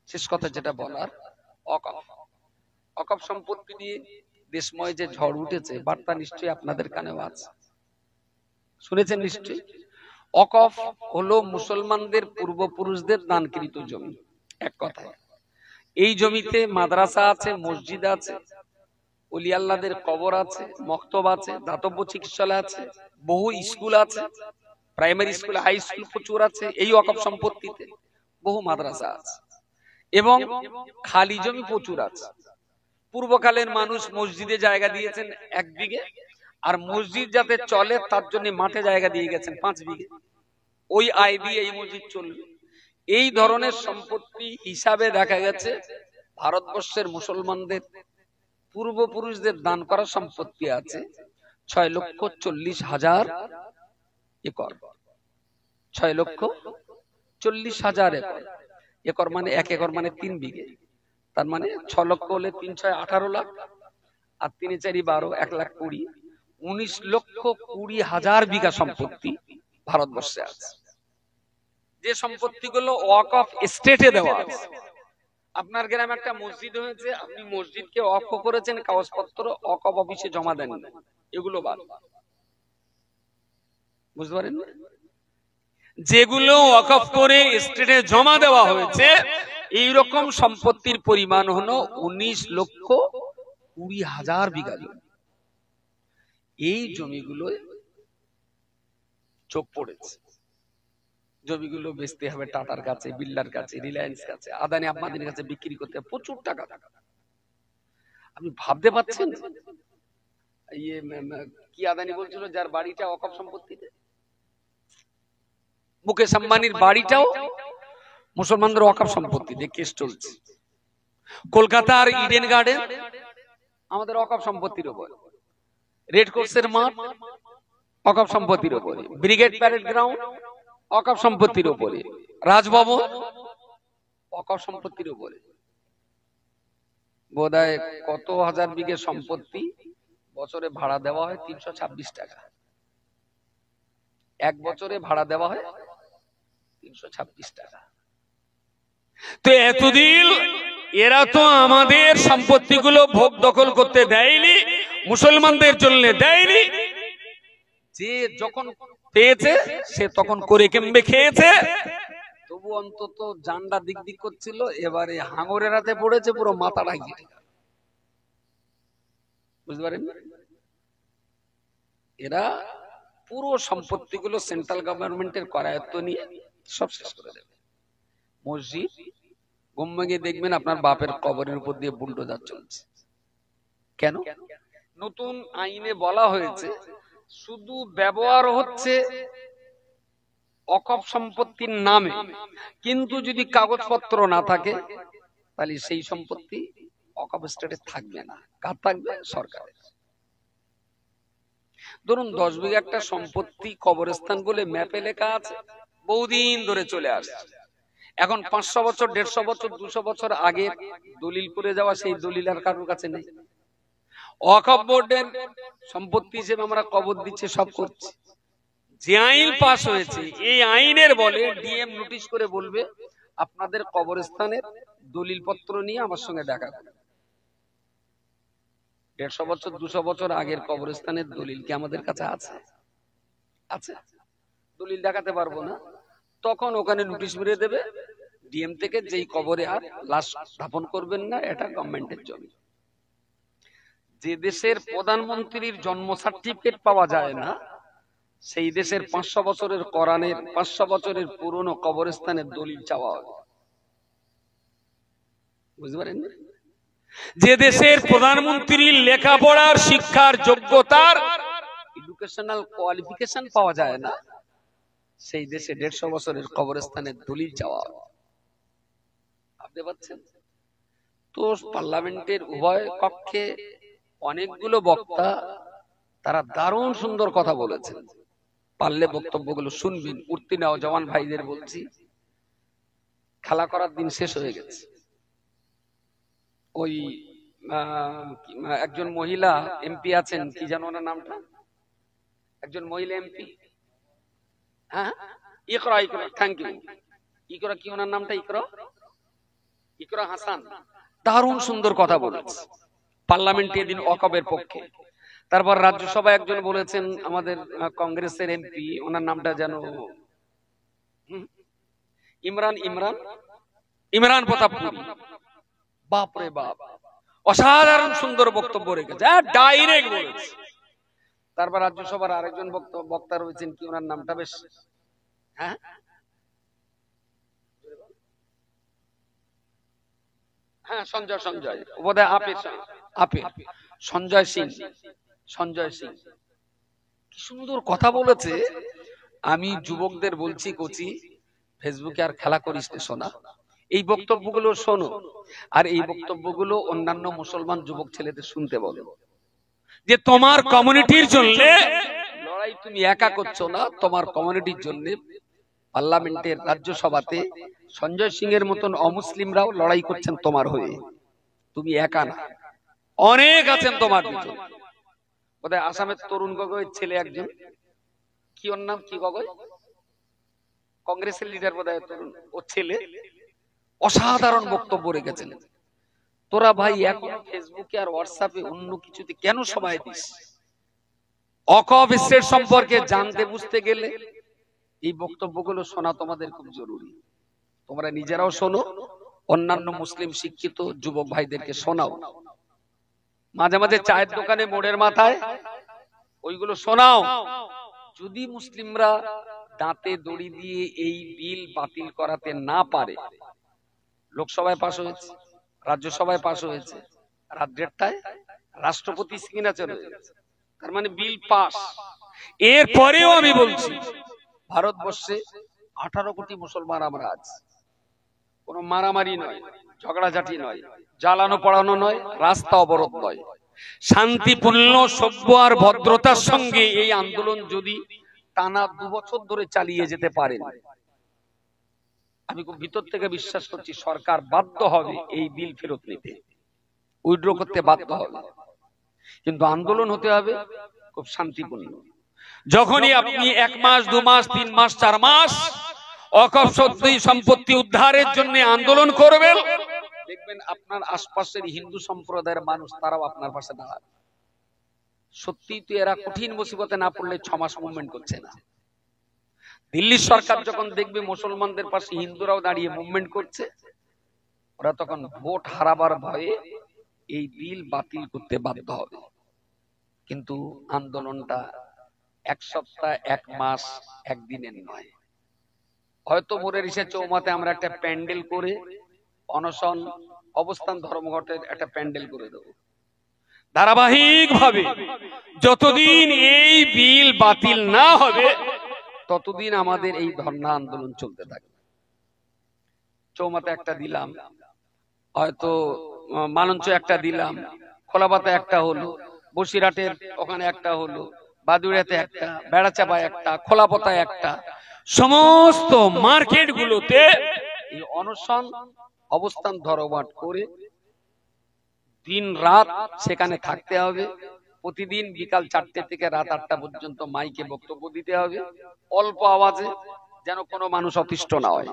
শেষ কথা যেটা বলার, অকফ অকফ সম্পত্তি নিয়ে দেশময় যে ঝড় উঠেছে, বার্তা নিশ্চয়ই আপনাদের কানেও আছে, শুনেছেন নিশ্চয়ই। অকফ হলো মুসলমানদের পূর্বপুরুষদের দানকৃত জমি। এক কথায় এই জমিতে মাদ্রাসা আছে, মসজিদ আছে, ওলি আল্লাহদের কবর আছে, মক্তব আছে, দাতব্য চিকিৎসালয় আছে, বহু স্কুল আছে, প্রাইমারি স্কুল, হাই স্কুল প্রচুর আছে এই ওয়াকফ সম্পত্তিতে, বহু মাদ্রাসা আছে এবং খালি জমি প্রচুর আছে। পূর্বকালের মানুষ মসজিদে জায়গা দিয়েছেন 1 বিঘে, আর মসজিদ যাতে চলে তার জন্য মাঠে জায়গা দিয়ে গেছেন 5 বিঘে। ওই আয় দিয়ে এই মসজিদ চলবে। এই ধরনের সম্পত্তি হিসাবে দেখা গেছে ভারতবর্ষের মুসলমানদের পূর্বপুরুষদের দান করা সম্পত্তি আছে 6,40,000 একর। 6,40,000 একর। একর মানে 1 একর মানে 3 বিঘে, তার মানে 6 লক্ষ হলে 3 6 18 লাখ, আর 3 4 12, 1,20,000, 19,20,000 বিঘা সম্পত্তি ভারতবর্ষে আছে। যে সম্পত্তিগুলো ওয়াকফ স্টেটে দেওয়া আছে। আপনার গ্রামে একটা মসজিদ হয়েছে, আপনি মসজিদকে ওয়াকফ করেছেন, কাগজপত্র ওয়াকফ অফিসে জমা দেন, এগুলো বাদ। বুঝতে পারেন? যেগুলো ওয়াকফ করে স্টেটে জমা দেওয়া হয়েছে, এই রকম সম্পত্তির পরিমাণ হলো 19,20,000 বিঘা জমি। এই জমিগুলো চোখ পড়েছে, জমিগুলো বেচতে হবে টাটার কাছে, বিল্ডার কাছে, রিলায়েন্স কাছে, আদানি আম্বানির কাছে বিক্রি করতে হবে প্রচুর টাকা। আপনি ভাবতে পারছেন কি আদানি বলছিল যার বাড়িটা ওয়াকফ সম্পত্তিতে, মুকেশ আম্বানির বাড়িটাও মুসলমানদের ওয়াকফ সম্পত্তিতে কেস চলছে। কলকাতার ইডেন গার্ডেন আমাদের ওয়াকফ সম্পত্তির উপর, রেড কোর্সের মাঠ ওয়াকফ সম্পত্তির উপরে, ব্রিগেড প্যারেড গ্রাউন্ড ওয়াকফ সম্পত্তির উপরে, রাজভবন ওয়াকফ সম্পত্তির উপরে। বোধহয় কত হাজার বিঘে সম্পত্তি বছরে ভাড়া দেওয়া হয় 326 টাকা। 1 বছরে ভাড়া দেওয়া হয় 326 টাকা। তো এতদিন এরা তো আমাদের সম্পত্তিগুলো ভোগ দখল করতে দেয়নি, মুসলমানদের জন্য দেয়নি। যে যখন পেয়েছে সে তখন করে কেমবে খেয়েছে, তবু অন্তত জানটা দিক দিক করছিল। এবারে হাঙরের হাতে পড়েছে, পুরো মাথাটা গিয়ে। বুঝতে পারেন? এরা পুরো সম্পত্তিগুলো সেন্ট্রাল গভর্নমেন্টের করায়ত্ত নিয়ে সব শেষ করে দেবে। মসজিদ গম্বাঙ্গে দেখবেন আপনার বাপের কবরের উপর দিয়ে বুলডোজার চলছে। কেন? নতুন আইনে বলা হয়েছে শুধু ব্যবহার হচ্ছে ওয়াকফ সম্পত্তির নামে, কিন্তু যদি কাগজপত্র না থাকে তাহলে সেই সম্পত্তি ওয়াকফ স্টেটে থাকবে না। কার থাকবে? সরকারের। ধরুন 10 বিঘা একটা সম্পত্তি কবরস্থান বলে ম্যাপে লেখা আছে, বহুদিন ধরে চলে আসছে। এখন 500 বছর, 150 বছর, 200 বছর আগে দলিল করে যাওয়া সেই দলিল আর কারোর কাছে নেই। ওয়াকফ বোর্ডের সম্পত্তি হিসেবে আমরা কবর দিচ্ছি, সব করছি। যে আইন পাস হয়েছে এই আইনের বলে ডিএম নোটিশ করে বলবে আপনাদের কবরস্থানের দলিল পত্র নিয়ে আমার সঙ্গে দেখা করুন। 150 বছর 200 বছর আগের কবরস্থানের দলিল কি আমাদের কাছে আছে? আছে? দলিল দেখাতে পারবো না। তখন ওখানে নোটিশ মেরে দেবে ডিএম থেকে, যেই কবরে আর লাশ স্থাপন করবেন না, এটা গভর্নমেন্টের জমি। যে দেশের প্রধানমন্ত্রীর জন্ম সার্টিফিকেট পাওয়া যায় না, সেই দেশের 500 বছরের কোরআনের 500 বছরের পুরনো কবরস্থানের দলিল চাওয়া হবে। বুঝতে পারেন? যে দেশের প্রধানমন্ত্রীর লেখাপড়ার শিক্ষার যোগ্যতার এডুকেশনাল কোয়ালিফিকেশন পাওয়া যায় না, সেই দেশে 150 বছরের কবরস্থানের দলিল চাওয়া হবে। ভাবতে পারছেন? তো পার্লামেন্টের উভয় কক্ষে অনেকগুলো বক্তা, তারা দারুণ সুন্দর কথা বলেছেন। পারলে বক্তব্যগুলো শুনবেন। উঠতি নাও জওয়ান ভাইদের বলছি, খেলা করার দিন শেষ হয়ে গেছে। ওই একজন মহিলা এমপি আছেন, কি জানো না নামটা, একজন মহিলা এমপি, হ্যাঁ, ইকরা, থ্যাংক ইউ। ইকরা কি ওনার নামটা? ইকরা ইকরা হাসান দারুণ সুন্দর কথা বলেছে পার্লামেন্টে এদিন ওয়াকফের পক্ষে। তারপর রাজ্যসভায় একজন বলেছেন, আমাদের কংগ্রেসের এমপি, ওনার নামটা যেন ইমরান ইমরান ইমরান প্রতাপপুরী, বাপ রে বাপ, অসাধারণ সুন্দর বক্তব্য রেখেছে, ডাইরেক্ট বলেছে। তারপর রাজ্যসভার আরেকজন বক্তা রয়েছেন, কি ওনার নামটা বেশ, হ্যাঁ হ্যাঁ সঞ্জয় সঞ্জয় বোধহয় আপে সঞ্জয় সিং, সঞ্জয় সিং কি সুন্দর কথা বলেছে। আমি যুবকদের বলছি, কোচি ফেসবুকে আর খেলা করিস না শোনা, এই বক্তব্যগুলো শোনো, আর এই বক্তব্যগুলো অন্যান্য মুসলমান যুবক ছেলেদের শুনতে বলো, যে তোমার কমিউনিটির জন্য লড়াই তুমি একা করছো না, তোমার কমিউনিটির জন্য পার্লামেন্টের রাজ্যসভাতে সঞ্জয় সিং এর মতন অমুসলিমরাও লড়াই করছেন তোমার হয়ে, তুমি একা না, অনেক আছেন তোমার পিছনে। বোধহয় আসামের তরুণ গগৈর ছেলে একজন, কি ওর নাম, কি গগৈ, কংগ্রেসের লিডার বোধহয় তরুণ, ও ছেলে অসাধারণ বক্তব্য রেখেছেন। তোরা ভাই এখন ফেসবুকে আর হোয়াটসঅ্যাপে অন্য কিছুতে কেন সময় দিস? ওয়াকফ স্টেট সম্পর্কে জানতে বুঝতে গেলে এই বক্তব্যগুলো শোনা তোমাদের খুব জরুরি। তোমরা নিজেরাও শোনো, অন্যান্য মুসলিম শিক্ষিত যুবক ভাইদেরকে শোনাও, মাঝে মাঝে চায়ের দোকানে মোড়ের মাথায় ওইগুলো শোনাও। যদি মুসলিমরা দাঁতে দড়ি দিয়ে এই বিল বাতিল করাতে না পারে, লোকসভায় পাশ হয়েছে, রাজ্যসভায় পাশ হয়েছে, রাত 1:30টায় রাষ্ট্রপতি সিগনেচার হয়ে গেছে, তার মানে বিল পাস। এরপরেও আমি বলছি, ভারতবর্ষে 18 কোটি মুসলমান আমরা আছি, কোনো মারামারি নয়, ঝগড়াঝাটি নয়, জ্বালানো পড়ানো নয়, রাস্তা অবরোধ নয়, শান্তিপূর্ণ সভ্য আর ভদ্রতার সঙ্গে এই আন্দোলন যদি টানা 2 বছর ধরে চালিয়ে যেতে পারেন, আমি খুব ভিতর থেকে বিশ্বাস করছি সরকার বাধ্য হবে এই বিল ফেরত নিতে, উইথড্র করতে বাধ্য হবে। কিন্তু আন্দোলন হতে হবে খুব শান্তিপূর্ণ। যখনই আপনি 1 মাস 2 মাস 3 মাস 4 মাস ওয়াকফ সম্পত্তি উদ্ধারের জন্য আন্দোলন করবেন, দেখবেন আপনার আশপাশের হিন্দু সম্প্রদায়ের মানুষ তারাও আপনার পাশে দাঁড়াবে। সত্যি তো এরা কঠিন মুসিবতে না পড়লে 6 মাস মুভমেন্ট করছে না। দিল্লির সরকার যখন দেখবে মুসলমানদের পাশে হিন্দুরাও দাঁড়িয়ে মুভমেন্ট করছে, ওরা তখন ভোট হারাবার ভয়ে এই বিল বাতিল করতে বাধ্য হবে। কিন্তু আন্দোলনটা 1 সপ্তাহ 1 মাস 1 দিনের নয়। হয়তো মোরের ইসে চৌমাতে আমরা একটা প্যান্ডেল করে অনশন অবস্থান ধর্মঘটের একটা প্যান্ডেল করে দেবো, ধারাবাহিক ভাবে যতদিন এই বিল বাতিল না হবে ততদিন আমাদের এই ধর্ণা আন্দোলন চলতে থাকবে। চৌমাতে একটা দিলাম, হয়তো মালঞ্চ একটা দিলাম, খোলাপাতে একটা হলো, বসিরহাটের ওখানে একটা হলো, বাদুড়িয়াতে একটা, বেড়াচাপায় একটা, খোলাপাতায় একটা, সমস্ত মার্কেট গুলোতে এই অনশন অবস্থান ধর্মঘট করে দিন রাত সেখানে থাকতে হবে। প্রতিদিন বিকাল 4টে থেকে রাত 8টা পর্যন্ত মাইকে বক্তব্য দিতে হবে, অল্প আওয়াজে, যেন কোনো মানুষ অতিষ্ঠ না হয়,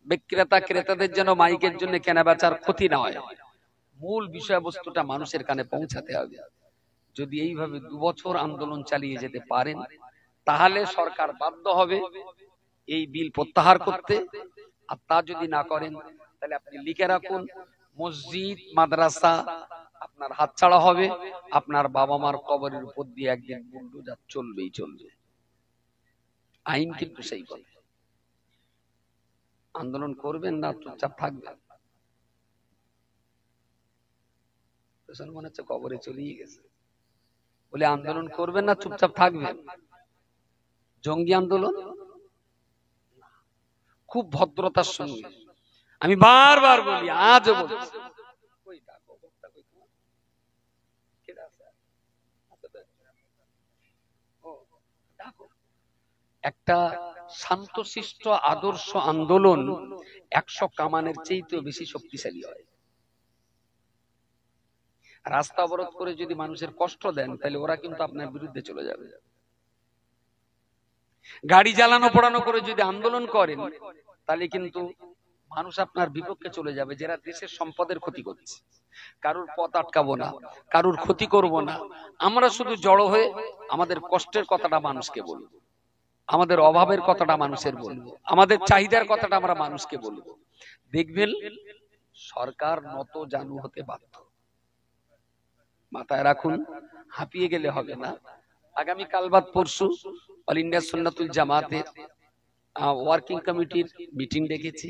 বিক্রেতা ক্রেতাদের যেন মাইকের জন্য কেনা বেচার ক্ষতি না হয়। মূল বিষয়বস্তুটা মানুষের কানে পৌঁছাতে হবে। যদি এইভাবে 2 বছর আন্দোলন চালিয়ে যেতে পারেন, তাহলে সরকার বাধ্য হবে এই বিল প্রত্যাহার করতে। আর তা যদি না করেন, তাহলে আপনি লিখে রাখুন, মসজিদ মাদ্রাসা আপনার হাতছাড়া হবে, আপনার বাবা মার কবরের উপর দিয়ে একদিন বুলডোজার চলবেই চলবে। আইন কিন্তু সেই কথা। আন্দোলন করবেন না চুপচাপ থাকবেন? মনে হচ্ছে কবরে চলেই গেছে। বলে আন্দোলন করবেন না চুপচাপ থাকবেন? জঙ্গি আন্দোলন খুব ভদ্রতার সঙ্গে আমি বারবার বলি, আজও বলছি, একটা শান্তশিষ্ট আদর্শ আন্দোলন 100 কামানের চেয়েও বেশি শক্তিশালী হয়। রাস্তা অবরোধ করে যদি মানুষের কষ্ট দেন, তাহলে ওরা কিন্তু আপনার বিরুদ্ধে চলে যাবে। গাড়ি জ্বালানো পোড়ানো করে যদি আন্দোলন করেন, তাহলে কিন্তু মানুষ আপনার বিপক্ষে চলে যাবে, যারা দেশের সম্পদের ক্ষতি করছে। কারুর পথ আটকাবো না, কারুর ক্ষতি করব না। আমরা শুধু জড়ো হয়ে আমাদের কষ্টের কথাটা মানুষকে বলবো, আমাদের অভাবের কথাটা মানুষের বলবো, আমাদের চাহিদার কথাটা আমরা মানুষকে বলবো। দেখবেন সরকার নত জানু হতে বাধ্য। মাথায় রাখুন, হাঁপিয়ে গেলে হবে না। আগামী কাল বাদ পরশু অল ইন্ডিয়া সুন্নাতুল জামাতের ওয়ার্কিং কমিটির মিটিং ডেকেছি।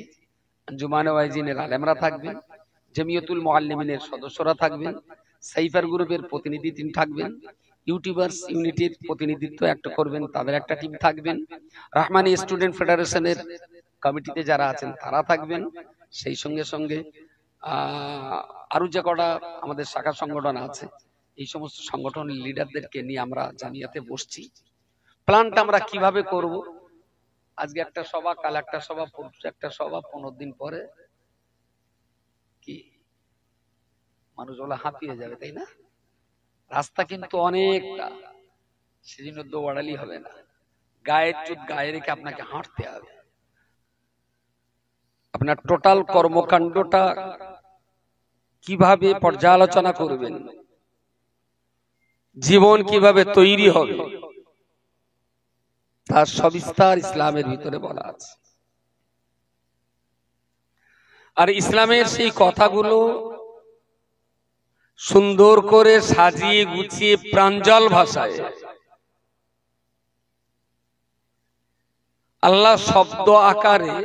আঞ্জুমানে ওয়াইজিনের আলেমরা থাকবেন, জমিয়তুল মুআল্লিমিনের সদস্যরা থাকবেন, সাইফার গ্রুপের প্রতিনিধি টিম থাকবেন, ইউটিউবার্স ইউনিটির প্রতিনিধিত্ব একটা করবেন, তাদের একটা টিম থাকবেন, রহমানি স্টুডেন্ট ফেডারেশনের কমিটিতে যারা আছেন তারা থাকবেন। সেই সঙ্গে সঙ্গে আরো যে কটা আমাদের শাখা সংগঠন আছে, এই সমস্ত সংগঠনের লিডারদেরকে নিয়ে আমরা জামিয়াতে বসছি। প্ল্যানটা আমরা কিভাবে করব, আজকে একটা সভা, কাল একটা সভা, পরশু একটা সভা, 15 দিন পরে কি মানুষ ওলা হাঁপিয়ে যাবে, তাই না? রাস্তা কিন্তু অনেকটা, সেজন্য দৌড়ালি হবে না, গায়ের চুট গায়ে রেখে আপনাকে হাঁটতে হবে। আপনার টোটাল কর্মকাণ্ডটা কিভাবে পর্যালোচনা করবেন, জীবন কিভাবে তৈরি হবে, তার সবিস্তার ইসলামের ভিতরে বলা আছে। আর ইসলামের সেই কথাগুলো সুন্দর করে সাজিয়ে গুছিয়ে প্রাঞ্জল ভাষায় আল্লাহ শব্দ আকারে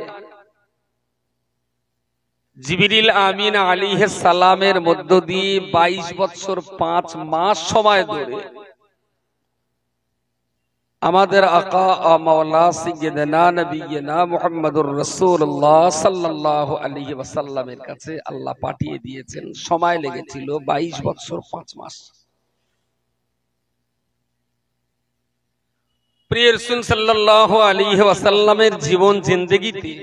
জিবরিল আমিন আলাইহিস সালামের মধ্য দিয়ে 22 বছর 5 মাস সময় ধরে আমাদের আকা ও মাওলা সাইয়্যিদানা নবিয়্যিনা মুহাম্মদুর রাসূলুল্লাহ সাল্লাল্লাহু আলাইহি ওয়াসাল্লামের কাছে আল্লাহ পাঠিয়ে দিয়েছেন। সময় লেগেছিল 22 বছর 5 মাস। প্রিয় রাসূল সাল্লাল্লাহু আলাইহি ওয়াসাল্লামের জীবন জিন্দেগিতে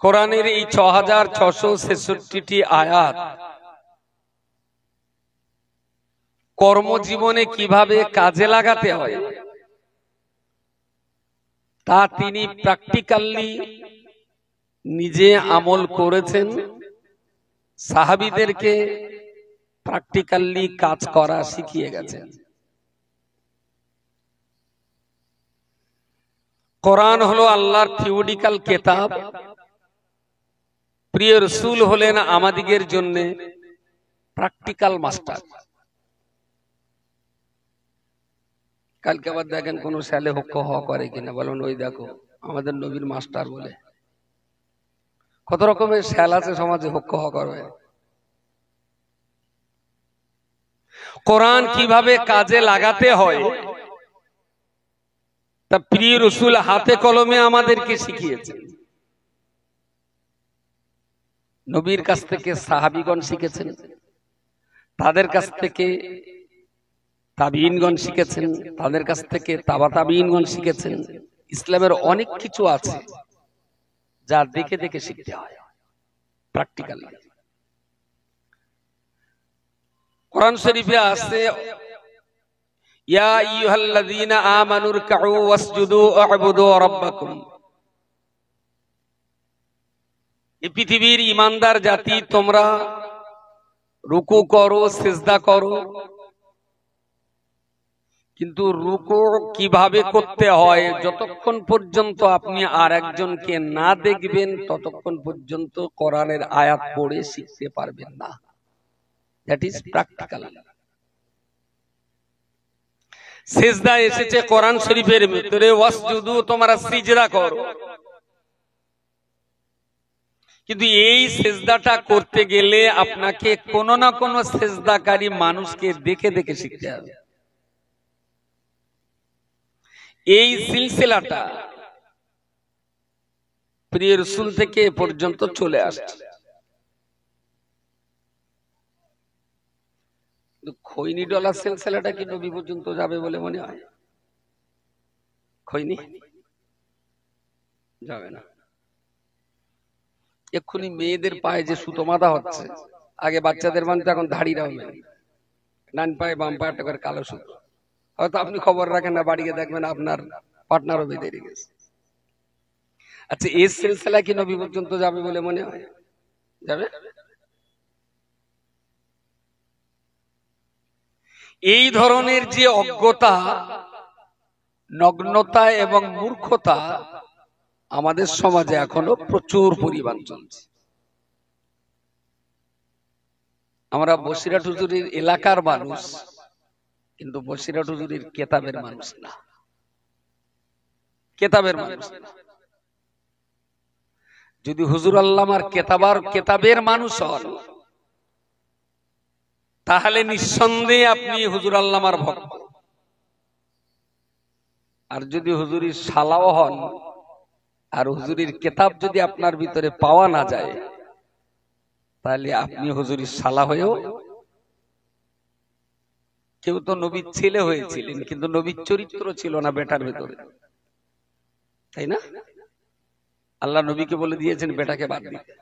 কোরআনের এই 6666টি আয়াত কর্মজীবনে কিভাবে কাজে লাগাতে হয় তা তিনি প্র্যাকটিক্যালি নিজে আমল করেছেন, সাহাবীদেরকে প্র্যাকটিক্যালি কাজ করা শিখিয়ে গেছেন। কোরআন হলো আল্লাহর থিওরিটিক্যাল কিতাব, প্রিয় রাসূল হলেন আমাদের জন্য প্র্যাকটিক্যাল মাস্টার। কালকে আবার দেখেন কোন ছেলে হক হ করে কিনা, বলেন ওই দেখো আমাদের নবীর মাস্টার বলে। কত রকমের ছেলে আছে সমাজে হক হ করবে। কোরআন কিভাবে কাজে লাগাতে হয় তা প্রিয় রাসূল হাতে কলমে আমাদেরকে শিখিয়েছেন। নবীর কাছ থেকে সাহাবীগণ শিখেছেন, তাদের কাছ থেকে তাবিঈনগণ শিখেছেন, তাদের কাছ থেকে তাবা তাবিঈনগণ শিখেছেন। ইসলামের অনেক কিছু আছে যা দেখে দেখে শিখতে হয় প্র্যাকটিক্যালি। কোরআন শরীফে আছে ইয়া আইয়ুহাল্লাযীনা আমানু রুকউ ওয়াসজুদু ওয়া'বুদু রাব্বাকুম। এই পৃথিবীর ঈমানদার জাতি, তোমরা রুকু করো, সিজদা করো, কিন্তু রুকু কিভাবে করতে হয় যতক্ষণ পর্যন্ত আপনি আর একজনকে না দেখবেন ততক্ষণ পর্যন্ত কোরআনের আয়াত পড়ে শিখতে পারবেন না। That is practical. সিজদা এসেছে কোরআন শরীফের ভিতরে, ওয়াসজুদু, তোমরা সিজদা করো, কিন্তু এই সিজদাটা করতে গেলে আপনাকে কোনো না কোনো সিজদাকারী মানুষকে দেখে দেখে শিখতে হবে। এই সিলসিলাটা প্রিয় রাসূল থেকে এ পর্যন্ত চলে আসছে। খৈনি ডলার সিলসিলাটা কি নবী পর্যন্ত যাবে বলে মনে হয়? খৈনি যাবে না। এক্ষুনি মেয়েদের পায়ে যে সুতো বাঁধা হচ্ছে, আগে বাচ্চাদের বাঁধতে, এখন ধাড়িরা হবে, ডান পায়ে বাম পায়ে একটা করে কালো সুতো। হয়তো আপনি খবর রাখেন না, বাড়িতে দেখবেন আপনার পার্টনারও বেঁধে গেছে। আচ্ছা, এই সিলসিলা কি নবী পর্যন্ত যাবে বলে মনে হয়? যাবে? এই ধরনের যে অজ্ঞতা, নগ্নতা এবং মূর্খতা আমাদের সমাজে এখনো প্রচুর পরিমাণ চলছে। আমরা বসিরহাট হুজুরের এলাকার মানুষ, কিন্তু বসিরহাট হুজুরের কেতাবের মানুষ না, কেতাবের মানুষ না। যদি হুজুর আল্লামার কেতাবের মানুষ হন, তাহলে নিঃসন্দেহে আপনি হুজুর আল্লামার ভক্ত। আর যদি হুজুরির শালাও হন, আর হুজুরির কেতাব যদি আপনার ভিতরে পাওয়া না যায়, তাহলে আপনি হুজুরির শালা হয়েও, কেউ তো নবীর ছেলে হয়েছিলেন, কিন্তু নবীর চরিত্র ছিল না বেটার ভেতরে, তাই না? আল্লাহ নবীকে বলে দিয়েছেন বেটাকে বাদ দিতে।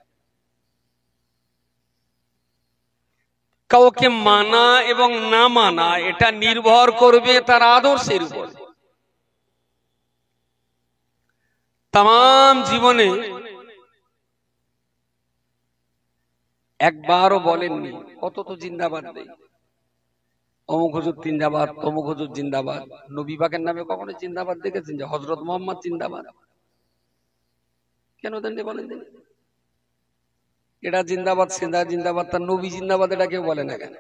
কাউকে মানা এবং না মানা এটা নির্ভর করবে তার আদর্শের উপর। তাম জীবনে একবারও বলেননি, কত তো জিন্দাবাদ দেই, অমুক হুজুর জিন্দাবাদ, তমুক হুজুর জিন্দাবাদ। নবী পাকের নামে কখনো জিন্দাবাদ দেখেছেন যে হযরত মুহাম্মদ জিন্দাবাদ? কেন দেননি বলেন দিন? এটা জিন্দাবাদ, সেদা জিন্দাবাদ, তার নবী জিন্দাবাদ এটা কেউ বলে না কেন?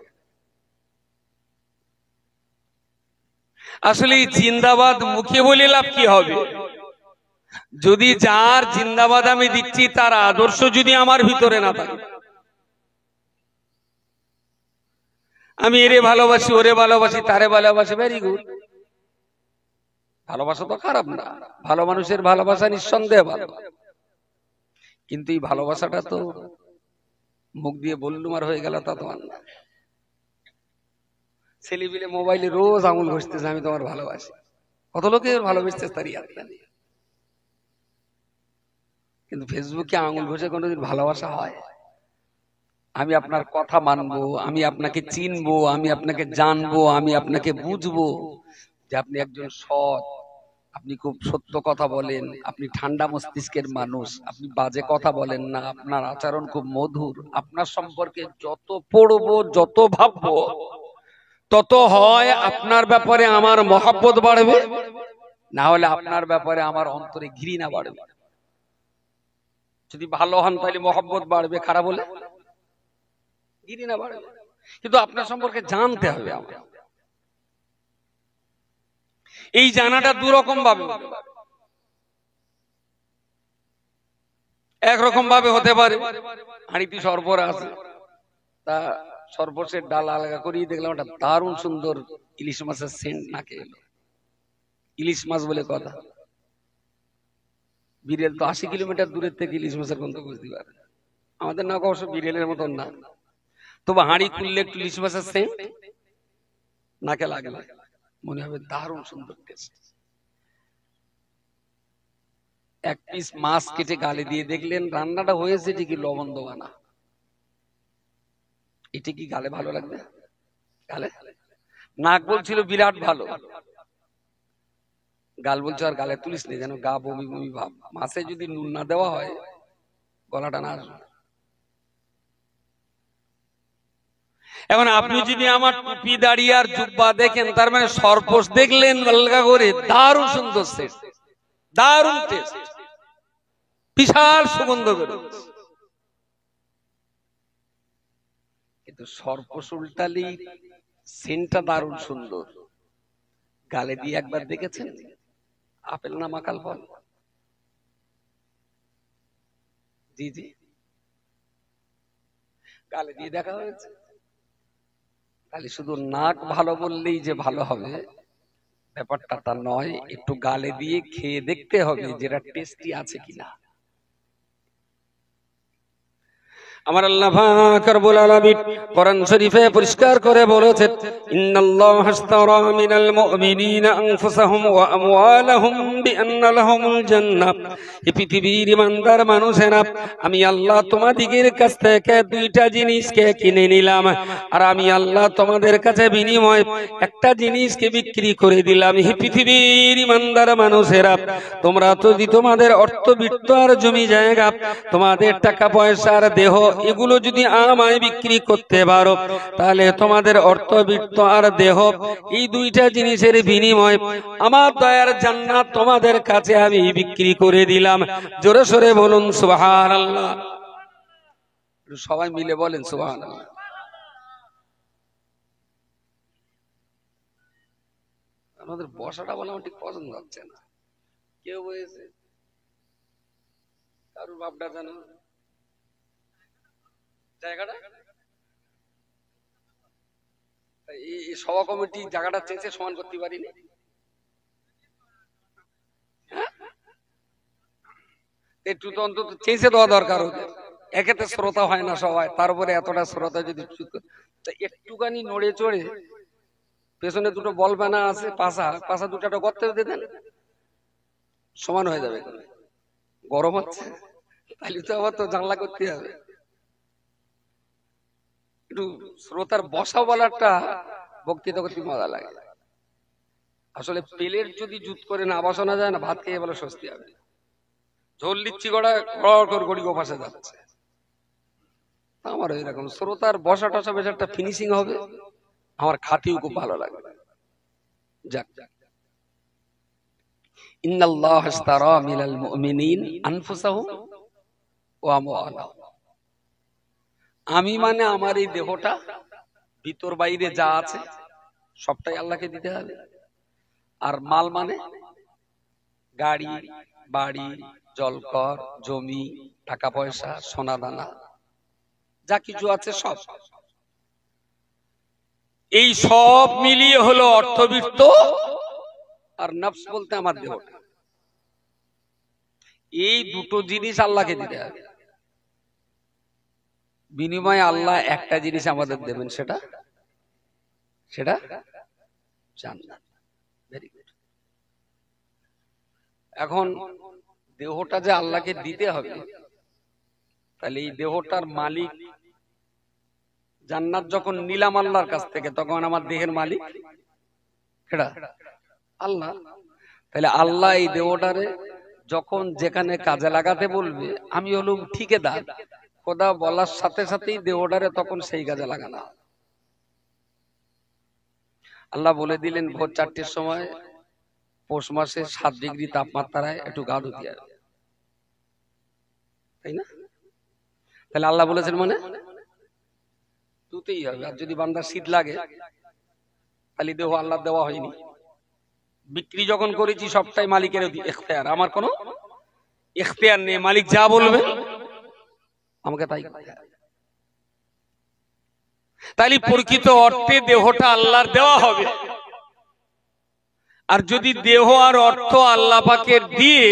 আসলে জিন্দাবাদ মুখে বলে লাভ কি হবে, যদি যার জিন্দাবাদ আমি দিচ্ছি তার আদর্শ যদি আমার ভিতরে না থাকে। আমি এরে ভালোবাসি, ওরে ভালোবাসি, তারে ভালোবাসি, ভেরি গুড, ভালোবাসা তো খারাপ না, ভালো মানুষের ভালোবাসা নিঃসন্দেহে ভালো। কিন্তু এই ভালোবাসাটা তো মুখ দিয়ে বললুম আর হয়ে গেল তা তো আর না। ছেলেপিলে মোবাইলে রোজ আঙুল ঘষতেছে আমি তোমার ভালোবাসি, কত লোকে ভালোবাসতেছে তারই আত্মা নেই। কিন্তু ফেসবুকে আঙুল ঘষে কোনোদিন ভালোবাসা হয়? আমি আপনার কথা মানবো, আমি আপনাকে চিনবো, আমি আপনাকে জানবো, আমি আপনাকে বুঝবো যে আপনি একজন সৎ, আপনি খুব সত্য কথা বলেন, আপনি ঠান্ডা মস্তিষ্কের মানুষ, আপনি বাজে কথা বলেন না, আপনার আচরণ খুব মধুর। আপনার সম্পর্কে যত পড়বো, যত ভাববো, তত হয় আপনার ব্যাপারে আমার মহব্বত বাড়বে, না হলে আপনার ব্যাপারে আমার অন্তরে ঘৃণা বাড়বে। যদি ভালো হন তাহলে মহব্বত বাড়বে, খারাপ হলে ঘৃণা বাড়বে। কিন্তু আপনার সম্পর্কে জানতে হবে আমার। এই জানাটা দুরকম ভাবে, একরকম ভাবে হতে পারে। হাঁড়িতে সরবর আছে, তা সরবরের ডাল আলগা করিয়ে দেখলাম একটা দারুণ সুন্দর ইলিশ মাছের সেন্ট নাকে এলো। ইলিশ মাছ বলে কথা, বিড়েল তো 80 কিলোমিটার দূরের থেকে ইলিশ মাছের গন্ধ বুঝতে পারে। আমাদের নাক অবশ্য বিড়েলের মতন না, তবু হাঁড়ি খুললে একটু ইলিশ মাছের সেন্ট নাকে লাগলে মনে হবে দারুণ সুন্দর টেস্ট। এক পিস মাছ কেটে গালে দিয়ে দেখলেন রান্নাটা হয়েছে ঠিকই, লবণ দেওয়া না। এটা কি গালে ভালো লাগবে? গালে নাক বলছিল বিরাট ভালো, গাল বলছে আর গালে তুলিস নি, যেন গা বমি বমি ভাব। মাছে যদি নুন না দেওয়া হয় গলাটা না আসবে। এখন আপনি যদি আমার টুপি দাঁড়িয়ে আর জুব্বা দেখেন, তার মানে সরপোষ দেখলেন আলগা করে, দারুণ সুন্দর সেট, দারুণ টেস্ট, বিশাল সুগন্ধ বেরোচ্ছে। কিন্তু সরপোষ উল্টালি সেন্টটা দারুণ সুন্দর, গালে দিয়ে একবার দেখেছেন? আপেল না মাকাল ফল? জি জি, গালে দিয়ে দেখা হয়েছে। তাহলে শুধু নাক ভালো বললেই যে ভালো হবে ব্যাপারটা তা নয়, একটু গালে দিয়ে খেয়ে দেখতে হবে যেটা টেস্টি আছে কিনা। আমার আল্লাহ পাক রব্বুল আলামিন কোরআন শরীফে পরিষ্কার করে বলেছেন, ইন্নাল্লাহা আশতারা মিনাল মুমিনিনা আনফুসাহুম ওয়া আমওয়ালাহুম বিআন্না লাহুমুল জান্নাহ। এই পৃথিবীর ইমানদার মানুষেরা, আমি আল্লাহ তোমাদের কাছ থেকে দুইটা জিনিসকে কিনে নিলাম, আর আমি আল্লাহ তোমাদের কাছে বিনিময়ে একটা জিনিসকে বিক্রি করে দিলাম। এই পৃথিবীর ইমানদার মানুষেরা, তোমরা যদি তোমাদের অর্থবিত্ত আর জমি জায়গা, তোমাদের টাকা পয়সার দেহ, এগুলো যদি আমায় বিক্রি করতে পারো, তাহলে তোমাদের অর্থবিত্ত আর দেহ, এই দুইটা জিনিসের বিনিময়ে আমার দয়ার জান্নাত তোমাদের কাছে আমি বিক্রি করে দিলাম। জোরে সোরে বলুন সুবহানাল্লাহ। সবাই মিলে বলেন সুবহানাল্লাহ। আমাদের বসাটা বলে আমার ঠিক পছন্দ হচ্ছে না। কেউ বলেছে কারুর বাপটা জানো জায়গাটা, এই সভা কমিটি জায়গাটা চেয়েছে, সমান করতে পারিনি। একটু তো অন্তত চেয়েছে দেওয়া দরকার ওদের। একেতে শ্রোতা হয় না সবাই, তার উপরে এতটা শ্রোতা যদি একটুখানি নড়ে চড়ে, পেছনে দুটো বল বানা আছে, পাশা দুটো করতে দেন, সমান হয়ে যাবে। গরম হচ্ছে, তাহলে তো আবার তো জানলা করতে হবে। একটু শ্রোতার বসা বলারটা বক্তৃতা করতে মজা লাগে। আসলে পেলের যদি জুত করে না বসানো যায় না, ভাত খেয়ে বলে স্বস্তি হবে। ঝোল লিচ্ছি গড়া গড়ি গোপাশে যাচ্ছে। আমার এরকম শ্রোতার বসা টসা বেশ একটা ফিনিশিং হবে, আমার খাতিও খুব ভালো লাগে। যাক, ইন্নাল্লাহা আশতারা মিনাল মুমিনিন আনফুসাহুম ওয়া আমওয়ালাহুম। আমি মানে আমার এই দেহটা, ভিতর বাইরে যা আছে সবটাই আল্লাহকে দিতে হবে। আর মাল মানে গাড়ি, বাড়ি, জলকর, জমি, টাকা পয়সা, সোনা দানা, যা কিছু আছে সব। এই সব মিলিয়ে হলো অর্থবিত্ত। আর নফস বলতে আমার দেহটা। এই দুটো জিনিস আল্লাহকে দিতে হবে। বিনিময়ে আল্লাহ একটা জিনিস আমাদের দেবেন, সেটা জান্নাত। Very good. এখন দেহটা যে আল্লাহকে দিতে হবে, তাহলে এই দেহটার মালিক জান্নাত যখন নিলাম আল্লাহর কাছ থেকে, তখন আমার দেহের মালিক কেডা? আল্লাহ। তাহলে আল্লাহ এই দেহটারে যখন যেখানে কাজে লাগাতে বলবে, আমি হলো ঠিকাদার, খোদা বলার সাথে সাথেই দেহটারে তখন সেই কাজে লাগানো। আল্লাহ বলে দিলেন ভোর 4টের সময় পৌষ মাসে 7 ডিগ্রি তাপমাত্রায় একটু গা ধুতে হবে, তাই না? তাহলে আল্লাহ বলেছেন মানে ধুতেই হবে। আর যদি বান্দার শীত লাগে, তাহলে দেহ আল্লাহ দেওয়া হয়নি। বিক্রি যখন করেছি সবটাই মালিকের ইখতিয়ার, আমার কোনো ইখতিয়ার নেই। মালিক যা বলবে আমাকে তাই করতে হবে। তাহলে প্রকৃত অর্থে দেহটা আল্লাহর দেওয়া হবে। আর যদি দেহ আর অর্থ আল্লাহ পাকের দিয়ে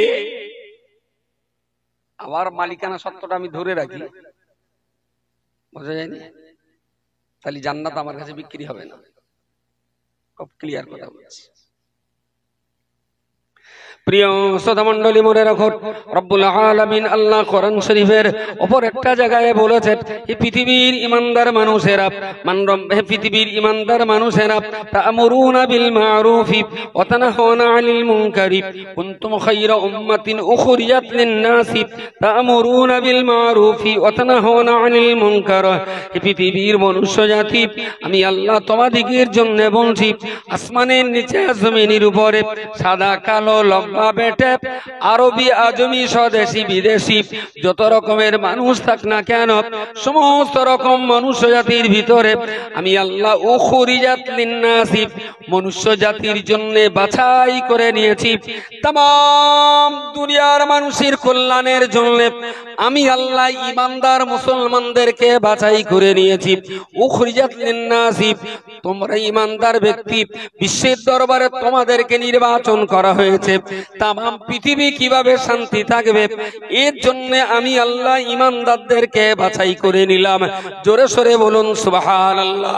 আবার মালিকানা সত্ত্বটা আমি ধরে রাখি, বোঝা যায়নি, তাহলে জান্নাত আমার কাছে বিক্রি হবে না। খুব ক্লিয়ার কথা বলছি। প্রিয় শ্রোতা মণ্ডলী, মনে রাখুন, রব্বুল আলামিন আল্লাহ কোরআন শরীফের অপর একটা জায়গায় বলেছেন, এই পৃথিবীর ইমানদার মানুষেরা, পৃথিবীর ইমানদার মানুষেরা, তা'মুরুনা বিল মা'রুফি ওয়া তানহাউনা আনিল মুনকারি কুনতুম খায়রা উম্মাতিন উখরিজাত লিন-নাসি তা'মুরুনা বিল মা'রুফি ওয়া তানহাউনা আনিল মুনকার। এই পৃথিবীর মনুষ্য জাতি, আমি আল্লাহ তোমাদের জন্য বলছি, আসমানের নিচে জমিনের উপরে সাদা কালো লম্বা বেটে আরবি আজমি স্বদেশি বিদেশি যত রকমের মানুষ থাক না কেন, সমস্ত রকম মনুষ্য জাতির ভিতরে আমি আল্লাহ উখরিজাত লিন-নাসি, মনুষ্য জাতির জন্য বাছাই করে নিয়েছি। तमाम দুনিয়ার মানুষের কল্যাণের জন্য আমি আল্লাহ ঈমানদার মুসলমানদেরকে বাছাই করে নিয়েছি। উখরিজাত লিন-নাসি, তোমরা ঈমানদার ব্যক্তি, বিশ্বের দরবারে তোমাদেরকে নির্বাচন করা হয়েছে। তামাম পৃথিবী কিভাবে শান্তি থাকবে, এর জন্য আমি আল্লাহ ইমানদারদেরকে বাছাই করে নিলাম। জোরে সোরে বলুন সুবহানাল্লাহ।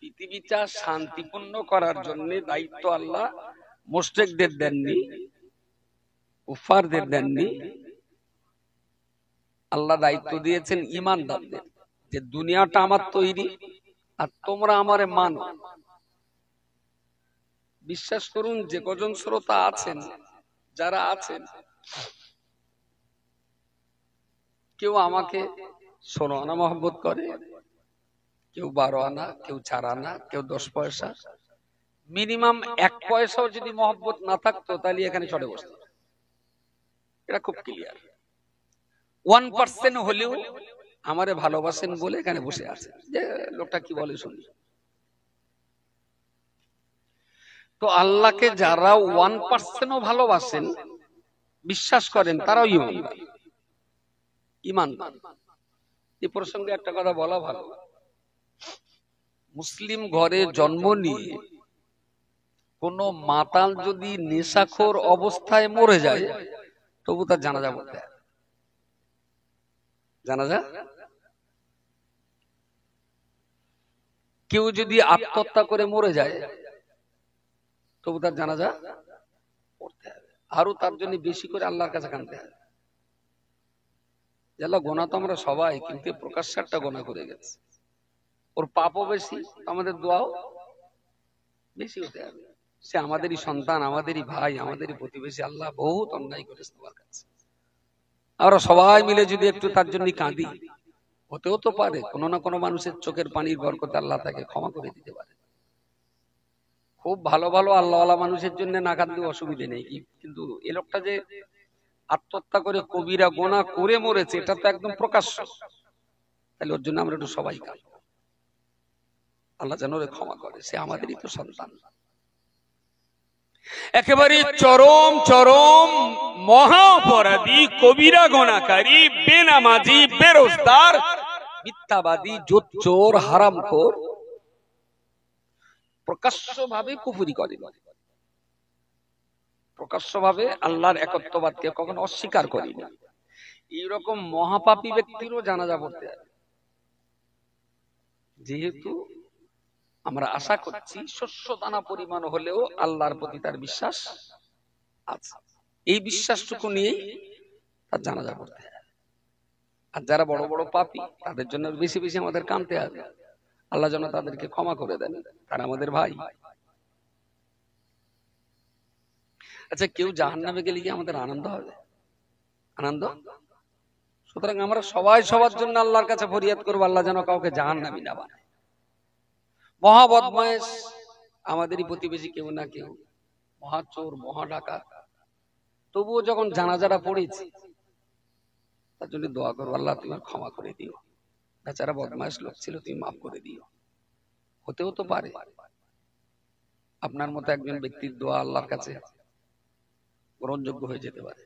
পৃথিবীটা শান্তিপূর্ণ করার জন্য দায়িত্ব আল্লাহ মুশরিকদের দেননি, কুফারদের দেননি। আল্লাহ দায়িত্ব দিয়েছেন ঈমানদারদের, যে দুনিয়াটা আমার তৈরি আর তোমরা আমারে মানো। বিশ্বাস করুন, যে কজন শ্রোতা আছেন, যারা আছেন, কেউ আমাকে 16 আনা মহব্বত করে, কেউ 12 আনা, কেউ 4 আনা, কেউ 10 পয়সা। মিনিমাম 1 পয়সাও যদি মহব্বত না থাকতো তাহলে এখানে চড়ে বসতো। এটা খুব ক্লিয়ার। 1% হলেও আমারে ভালোবাসেন বলে এখানে বসে আছে। যে লোকটা কি বলে শুনি। তো আল্লাহকে যারা 1% ভালোবাসেন, বিশ্বাস করেন, তারাও ঈমানদার। এই প্রসঙ্গে একটা কথা বলা ভালো। মুসলিম ঘরে জন্ম নিয়ে কোন মাতাল যদি নেশাখোর অবস্থায় মরে যায়, তবু তার জানাজা পড়তে হয়। জানাজা। কেউ যদি আত্মহত্যা করে মরে যায়, তবু তার জানাজা পড়তে হবে। আরো তার জন্য বেশি করে আল্লাহর কাছে কাঁদতে হবে। আল্লাহ, গোনা তো আমরা সবাই, কিন্তু প্রকাশ্য একটা গোনা করে গেছে, ওর পাপও বেশি, আমাদের দোয়াও বেশি হতে হবে। সে আমাদেরই সন্তান, আমাদেরই ভাই, আমাদেরই প্রতিবেশী। আল্লাহ বহুত অন্যায় করেছে তোমার কাছে। আমরা সবাই মিলে যদি একটু তার জন্য কাঁদি, হতেও তো পারে কোনো না কোনো মানুষের চোখের পানির বরকতে আল্লাহ তাকে ক্ষমা করে দিতে পারে। খুব ভালো ভালো আল্লাহওয়ালা মানুষের জন্য না কাঁদলে অসুবিধে নেই, কিন্তু এ লোকটা যে আত্মহত্যা করে কবিরা গোনা করে মরেছে, এটা তো একদম প্রকাশ্য। তাহলে ওর জন্য আমরা একটু সবাই কাঁদবো, আল্লাহ যেন ওরে ক্ষমা করে, সে আমাদেরই তো সন্তান। একেবারে চরম চরম মহা অপরাধী, কবিরা গোনাকারী, বেনামাজি, বেরোজগার, মিথ্যাবাদী, জোচ্চোর, হারামখোর, প্রকাশ্যভাবে কুফরি করে, প্রকাশ্যভাবে আল্লাহর একত্ববাদকে কখনো অস্বীকার করেনি। এইরকম মহাপাপী ব্যক্তিরও জানাজা পড়তে হবে। যেহেতু আমরা আশা করছি শস্য দানা পরিমাণ হলেও আল্লাহর প্রতি তার বিশ্বাস আছে, এই বিশ্বাসটুকু নিয়েই তার জানাজা পড়তে হবে। আর যারা বড় বড় পাপী, তাদের জন্য বেশি বেশি আমাদের কাঁদতে হবে, আল্লাহ যেন তাদেরকে ক্ষমা করে দেন, তারা আমাদের ভাই। আচ্ছা, কেউ জাহান্নামে গেলে কি আমাদের আনন্দ হবে? আনন্দ? সুতরাং আমরা সবাই সবার জন্য আল্লাহর কাছে ফরিয়াদ করবো, আল্লাহ যেন কাউকে জাহান্নামী না বানায়। মহা বদমায়েশ আমাদেরই প্রতিবেশী কেউ না কেউ, মহা চোর, মহা ডাকাত, তবুও যখন জানাজারা পড়েছি, তার জন্য দোয়া করবো, আল্লাহ তুমি ক্ষমা করে দিও, বেচারা বদমায়েশ লোক ছিল, তুমি মাফ করে দিও। হতেও তো পারে আপনার মতো একজন ব্যক্তির দোয়া আল্লাহর কাছে গ্রহণযোগ্য হয়ে যেতে পারে।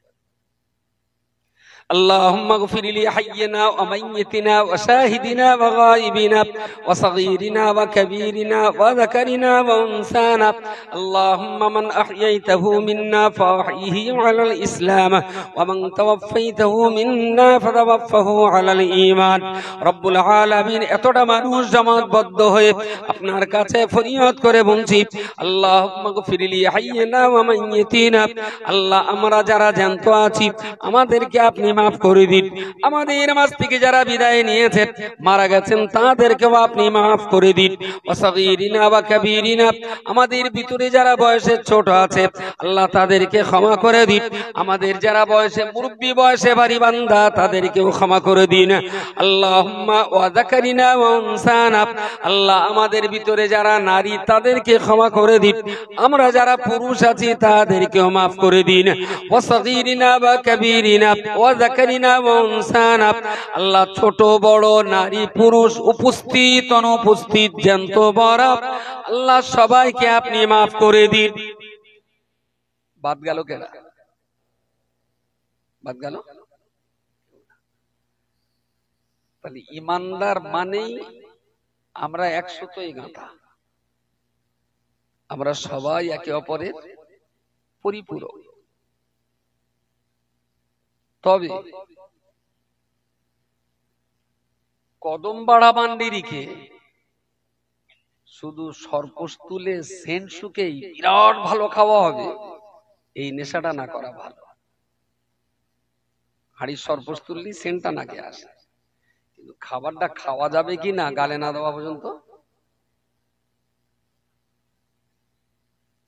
اللهم اغفر لحينا وميتنا وشاهدنا وغائبنا وصغيرنا وكبيرنا وذكرنا وانثانا. اللهم من احييته منا فاحيه على الاسلام ومن توفيته منا فتوفه على الايمان. رب العالمين এতটা মানুষ জামাতবদ্ধ হয়ে আপনার কাছে ফরিয়াদ করে বলছি, আল্লাহুম্মা গফির লি হাইয়িনা ওয়া মাইয়িতিনা। আল্লাহ, আমরা যারা জ্যান্ত আছি আমাদেরকে আপনি মাফ করে দিন। আমাদের মাঝ থেকে যারা বিদায় নিয়েছেন, মারা গেছেন, তাদেরকেও আপনি মাফ করে দিন। ওয়াসাগীরিনা ওয়া কাবীরিনা, আমাদের ভিতরে যারা বয়সে ছোট আছে আল্লাহ তাদেরকে ক্ষমা করে দিন। আমাদের যারা বয়সে মুরব্বি, বয়সে ভারী বান্দা, তাদেরকেও ক্ষমা করে দিন। আল্লাহুম্মা ওয়া যাকারিনা ওয়া উনসানা, আল্লাহ আমাদের ভিতরে যারা নারী তাদেরকে ক্ষমা করে দিন। আমরা যারা পুরুষ আছি তাদেরকেও মাফ করে দিন। ওয়াসাগীরিনা ওয়া কাবীরিনা ওয়া যাকারিনা ওয়া উনসানা, আল্লাহ ছোট বড়, নারী পুরুষ, উপস্থিত অনুপস্থিত, জ্যান্ত বড়, আল্লাহ সবাইকে আপনি মাফ করে দিন। বাদ গেল কেনা? বাদ গেল? তাহলে ইমানদার মানেই আমরা 100 গাঁথা, আমরা সবাই একে অপরের পরিপূরক। তবে কদম বাড়া বান্ডিরিকে শুধু সরপোষ তুলে সেন্ট শুকেই বিরাট ভালো খাওয়া হবে, এই নেশাটা না করা ভালো। হাড়ির সরপোষ তুললি সেন্টটা নাকে আসে, কিন্তু খাবারটা খাওয়া যাবে কি না গালে না দেওয়া পর্যন্ত।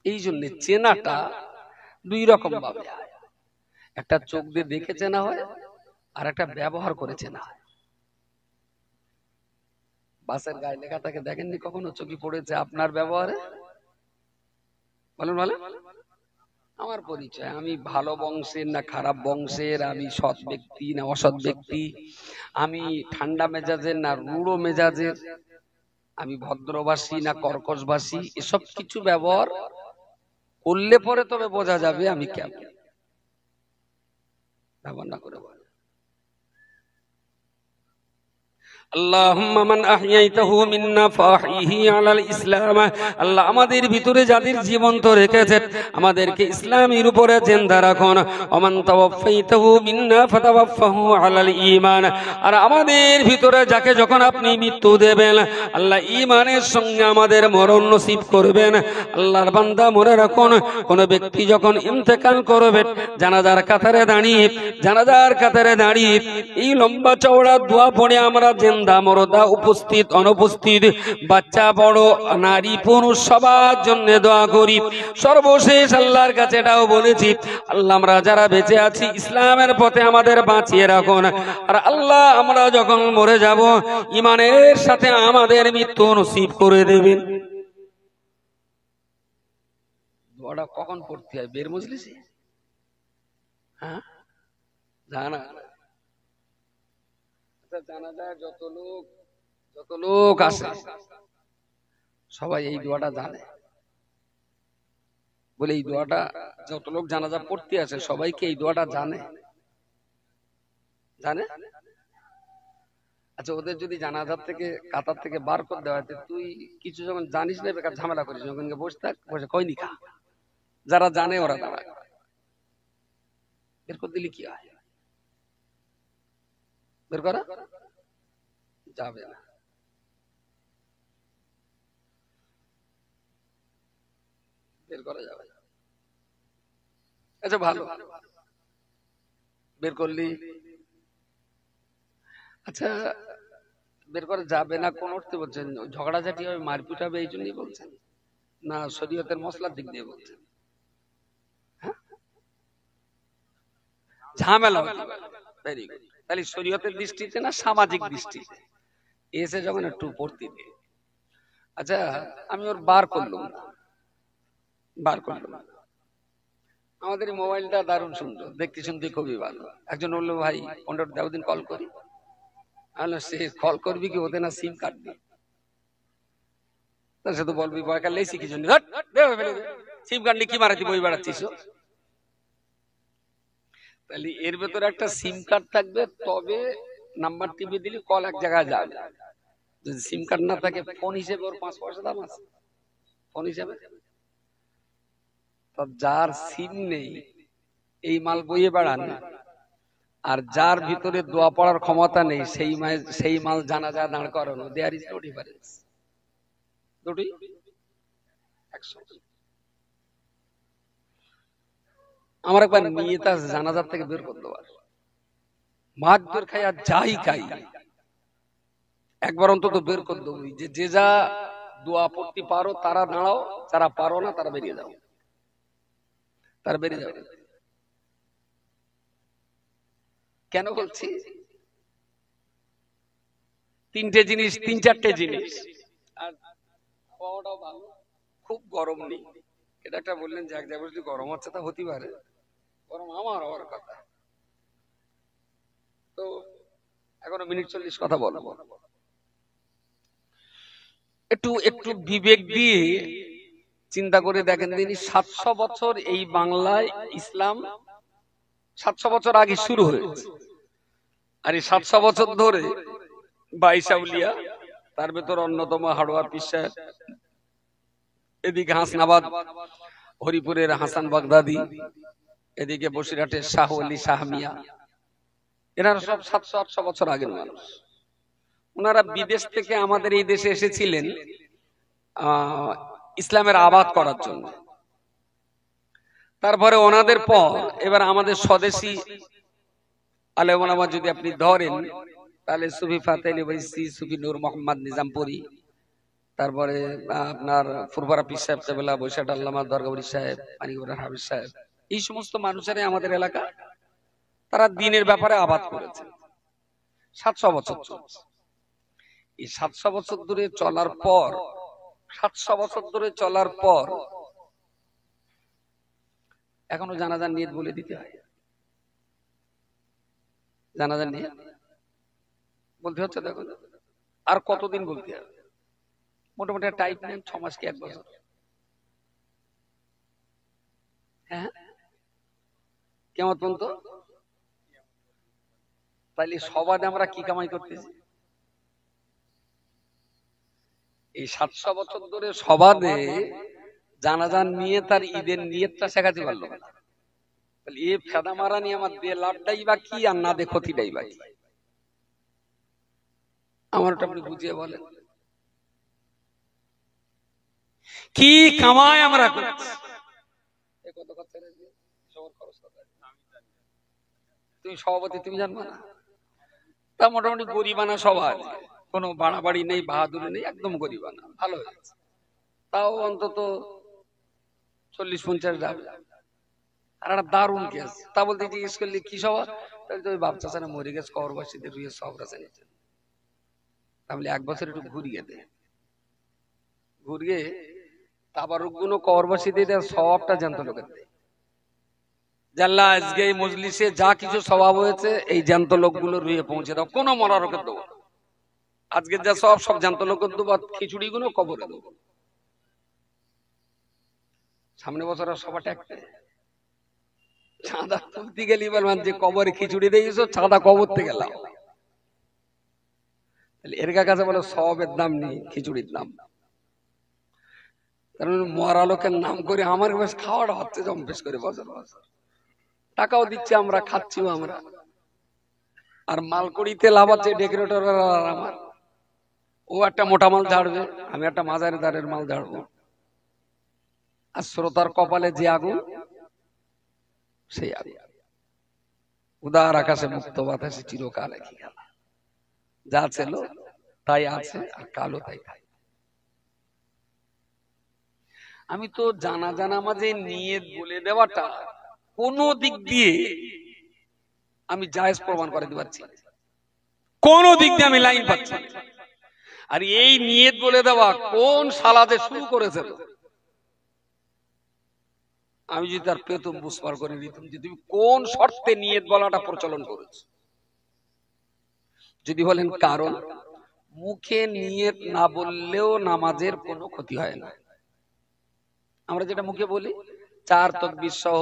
এই জন্য চেনাটা দুই রকম ভাবে হয়, একটা চোখ দিয়ে দেখে চেনা হয়, আর একটা ব্যবহার করে চেনা হয়। বাসের গায়ে লেখা থাকে, দেখেননি কখনো চোখে পড়েছে আপনার ব্যবহারে? বলেন বলেন। আমার পরিচয়, আমি ভালো বংশের না খারাপ বংশের, আমি সৎ ব্যক্তি না অসৎ ব্যক্তি, আমি ঠান্ডা মেজাজের না রূঢ় মেজাজের, আমি ভদ্রবাসী না কর্কশবাসী, এসব কিছু ব্যবহার করলে পরে তবে বোঝা যাবে আমি কেমন। ব্যবহার না করে বলে আল্লাহুম্মা মান আহইয়াইতাহু মিন্না ফাহিহি আলাল ইসলাম। আল্লাহ আমাদের ভিতরে যাদের জীবন্ত রেখেছেন আমাদেরকে ইসলামের উপরে জিন্দা রাখুন। ওমান তাওয়াফাইতাহু মিন্না ফাতাওয়াফাহু আলাল ঈমান। আর আমাদের ভিতরে যাকে যখন আপনি মৃত্যু দেবেন আল্লাহ ঈমানের সঙ্গে আমাদের মরণ নসিব করবেন। আল্লাহর বান্দা মনে রাখুন, কোন ব্যক্তি যখন ইন্তেকাল করবে জানাজার কাতারে দাঁড়িয়ে এই লম্বা চওড়া দোয়া পড়ে আমরা জিন্দা মরদা উপস্থিত অনুপস্থিত বাচ্চা বড় নারী পুরুষ সবার জন্য দোয়া করি। সর্বশেষ আল্লাহর কাছে এটাও বলেছি, আল্লাহ আমরা যারা বেঁচে আছি ইসলামের পথে আমাদের বাঁচিয়ে রাখুন। আর আল্লাহ আমরা যখন মরে যাব ঈমানের সাথে আমাদের মৃত্যু নসিব করে দেবেন। দোয়াটা কখন পড়তে হয়? বের মজলিসে? হ্যাঁ, জানা জানা যায়। যত লোক আসে সবাই এই দোয়াটা জানে বলে, এই দোয়াটা যত লোক জানাজা পড়তে আসে সবাইকে এই দোয়াটা জানে। আচ্ছা, ওদের যদি জানাজার থেকে কাতার থেকে বার করে দেওয়া হয়, তুই কিছু যখন জানিস না বেকার ঝামেলা করিস, ওখানে বসে থাক, বসে কই নিখা। যারা জানে ওরা দাঁড়া, বের করে দিলি কি হয়? বের করা যাবে না। বের করা যাবে না। আচ্ছা ভালো, বের করলি। আচ্ছা, বের করা যাবে না কোন অর্থে বলছেন? ঝগড়াঝাটি হবে, মারপিট হবে, এই জন্যই বলছেন? না শরীয়তের মশলার দিক দিয়ে বলছেন? ঝামেলা হবে। Very good. তাহলে শরীয়তের দৃষ্টিতে না সামাজিক দৃষ্টিতে এসে যখন একটু পড়তে দিয়ে, আচ্ছা আমি ওর বার করলাম। আমাদের মোবাইলটা দারুণ সুন্দর, দেখতে শুনতে খুবই ভালো। একজন বললো, ভাই 15 দিন কল করি। সে কল করবি কি, ওতে না সিম কার্ড দিয়ে। সে তো বলবি বয়কার লেছি কি জন্য, সিম কার্ড নিয়ে কি মারাতি বই বেড়াচ্ছিস? তাহলে এর ভেতরে একটা সিম কার্ড থাকবে, তবে নাম্বার টিপে দিলে কল এক জায়গায় যাবে। যদি সিম কার্ড না থাকে, ফোন হিসেবে ওর 5 পয়সা দাম আছে। ফোন হিসেবে যার সিম নেই এই মাল বইয়ে বেড়ান, আর যার ভিতরে দোয়া পড়ার ক্ষমতা নেই সেই মাল জানাজা দাঁড় করানো, দেয়ার ইজ নো ডিফারেন্স। দুটি একসাথে। আমার একবার নিয়ত আছে জানাজার থেকে বের করতে পারে, মাছ বের খাই আর যাই খাই, একবার অন্তত বের করে দেবো। যে যা দোয়া পড়তে পারো তারা দাঁড়াও, যারা পারো না তারা বেরিয়ে যাও। কেন বলছি? 3-4টে জিনিস। আর খাওয়াটাও ভালো, খুব গরম নেই। এটা একটা বললেন যে এক জায়গায় যদি গরম হচ্ছে, তা হতে পারে গরম আমার হওয়ার কথা। তো এখনো মিনিট 40 কথা বলবো। একটু বিবেক দিয়ে চিন্তা করে দেখেন দিন, 700 বছর এই বাংলায় ইসলাম 700 বছর আগে শুরু হয়েছে। আর এই 700 বছর ধরে 22 আউলিয়া, তার ভেতর অন্যতম হাড়োয়ার পীর সাহেব, এদিকে হাসনাবাদ হরিপুরের হাসান বাগদাদি, এদিকে বসিরহাটের শাহ আলী শাহ মিয়া, এনারা সব 700-800 বছর আগের মানুষ। ওনারা বিদেশ থেকে আমাদের এই দেশে এসেছিলেন ইসলামের আবাদ করার জন্য। তারপরে ওনাদের পর এবার আমাদের স্বদেশী আলেম ওলামা যদি আপনি ধরেন, তাহলে সুফি ফাতে আলী ওয়াইসি, সুফি নূর মোহাম্মদ নিজামপুরি, তারপরে আপনার ফুরফুরা পীর সাহেব কেবলা, বৈশাখ আল্লামা দরগাবুরি সাহেব, পানিগড়া হাফিজ সাহেব, এই সমস্ত মানুষেরাই আমাদের এলাকা, তারা দ্বীনের ব্যাপারে আবাদ করেছে। 700 বছর চলছে। এই 700 বছর ধরে চলার পর 700 বছর ধরে চলার পর এখনো জানাজার নিয়ত বলে দিতে হয়। জানাজার নিয়ত বলতে হচ্ছে, দেখো আর কতদিন বলতে হবে? মোটামুটি টাইপ নেন 6 মাস কি 1 বছর? হ্যাঁ, কেমন পর্যন্ত? তাইলে সবাই আমরা কি কামাই করতেছি? এই 700 বছর ধরে সবাদে জানাজান নিয়ে তার ঈদের নিয়তটা শেখাতে পারলো না। তাহলে এই ফেদা মারা নিয়ে আমার দিয়ে লাভটাই বা কি, আর না দিয়ে ক্ষতিটাই বা কি? আমার ওটা আপনি বুঝিয়ে বলেন, কি কামাই আমরা করছি? তুমি সভাপতি, তুমি জানবো না? তা মোটামুটি গরিবানা সভা, কোনো বাড়াবাড়ি নেই, বাহাদুরি নেই, একদম গরিবানা, ভালো হয়েছে। তাও অন্তত 40-50 যাবে। আর একটা দারুণ কেস, তা বলতে জিজ্ঞেস করলি কি সভা? তাহলে তো ওই বাচ্চা সারা মরে গেছে, কবরবাসীদের রুয়ে সব রাজা নিচ্ছে। তাহলে 1 বছর একটু ঘুরিয়ে দে, ঘুরিয়ে তাবারুক গুলো কবরবাসীদের সবটা জ্যান্ত লোকের দেয়। জাল্লা আজকে এই মজলিসে যা কিছু স্বভাব হয়েছে, এই জ্যান্ত লোকগুলো রুয়ে পৌঁছে দাও, কোনো মরা লোকের দেবো। আজকে যা সব জ্যান্ত লোকের দেবো, খিচুড়ি গুলো কবরে দেবো। সামনে বছর সবাটা একটা চাঁদা তুলতে গেলি বলবেন যে কবরে খিচুড়ি দিয়েছো, চাঁদা কবর থেকে গেলাম। এর কাছে বলে সবের দাম নেই, খিচুড়ির দাম। কারণ মরা লোকের নাম করে আমার বেশ খাওয়াটা হচ্ছে জম্পেশ করে, বছর বছর টাকাও দিচ্ছে, আমরা খাচ্ছিও আমরা, আর মালকড়িতে লাভ আছে ডেকোরেটর। আমার ও একটা মোটা মাল ঝাড়বে, আমি একটা মাঝারি দারের মাল ঝাড়বো। আর শ্রোতার কপালে যে আগুন, সেই আগুন উদার আকাশে মুক্ত বাতাসে চিরকাল একই গেল। যা ছিল তাই আছে, আর কালো তাই তাই। আমি তো জানা মাঝে নিয়ত বলে দেওয়াটা কোন দিক দিয়ে আমি জায়েজ প্রমাণ করে দিতে পারছি, কোন দিক দিয়ে আমি লাইন পাচ্ছি। আর এই নিয়ত বলে দেওয়া কোন সালাদে শুরু করেছে? আমি যদি তার পেতম বুঝপার করে দিতাম যে তুমি কোন শর্তে নিয়ত বলাটা প্রচলন করেছো। যদি বলেন কারণ মুখে নিয়ত না বললেও নামাজের কোনো ক্ষতি হয় না। আমরা যেটা মুখে বলি 4 তাকবীর সহ,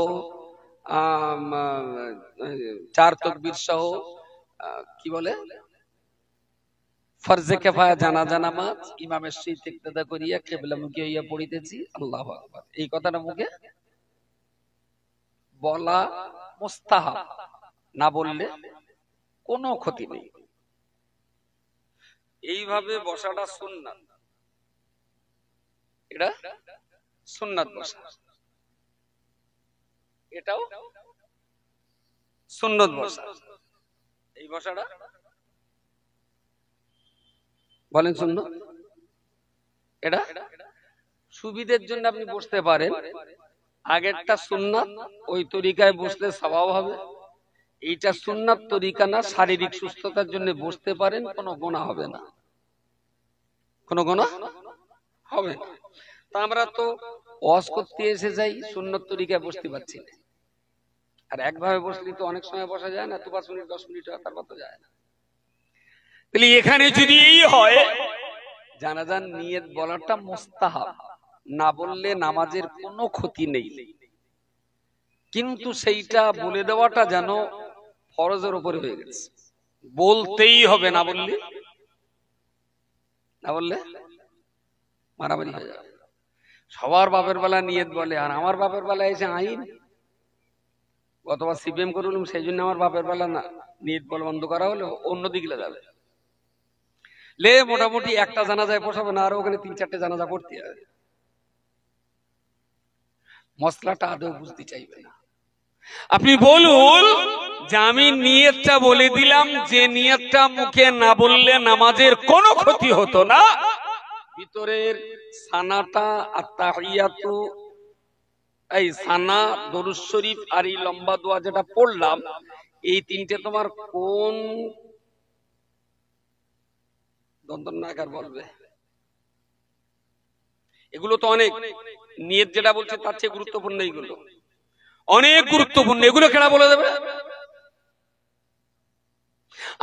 4 তাকবীর সহ কি বলে ফরজে কিফায়া জানাজা নামাজ ইমামের সাথে ইক্তেদা করিয়া কিবলামুখী হইয়া পড়িতেছি আল্লাহু আকবার, এই কথাটা মুখে বলা মুস্তাহাব, না বললে কোনো ক্ষতি নেই। এইভাবে বসাটা সুন্নাত, এটা সুন্নাত বসা, এটাও সুন্নাত বসা। এই বসাটা বলেন সুন্নাত। এটা সুবিধের জন্য আপনি বসতে পারেন, আগেরটা সুন্নাত, ওই তরিকায় বসলে সওয়াব হবে। এইটা সুন্নাত তরিকা না, শারীরিক সুস্থতার জন্য বসতে পারেন, কোনো গুনাহ হবে না, কোনো গুনাহ হবে না। তা আমরা তো ওয়াজ করতে এসে যাই, সুন্নাত তরিকায় বসতে পারছি না। আর একভাবে বসলে তো অনেক সময় বসা যায় না, তো 5 মিনিট 10 মিনিট তারপর তো যায় না। তাহলে এখানে যদি এই হয়, জানাজার নিয়ত বলাটা মুস্তাহাব, না বললে নামাজের কোনো ক্ষতি নেই, কিন্তু সেইটা বলে দেওয়াটা যেন ফরজের উপরে হয়ে গেছে, বলতেই হবে, না বললে মারামারি হয়ে যাবে। সবার বাপের বেলা নিয়ত বলে, আর আমার বাপের বেলা এসে আইন। গতবার সিপিএম করলাম, সেই জন্য আমার বাপের বেলা না নিয়ত বলে বন্ধ করা হলো, অন্যদিকে যাবে। লে মোটামুটি একটা জানাজায় পোষাবে না, আর ওখানে 3-4টে জানাজা পড়তে হবে। মশলাটা আদৌ বুঝতে চাইবে না। আপনি বলুন যে আমি নিয়তটা বলে দিলাম, যে নিয়তটা মুখে না বললে নামাজের কোনো ক্ষতি হতো না। ভিতরের সানাটা আত্তাহিয়াতু, এই সানা, দরুদ শরীফ আর এই লম্বা দোয়া যেটা পড়লাম, এই তিনটে তোমার কোন দন্তনাকার বলবে? এগুলো তো অনেক, নিয়ত যেটা বলছে তার চেয়ে গুরুত্বপূর্ণ এইগুলো, অনেক গুরুত্বপূর্ণ। এগুলো কেনা বলে দেবে?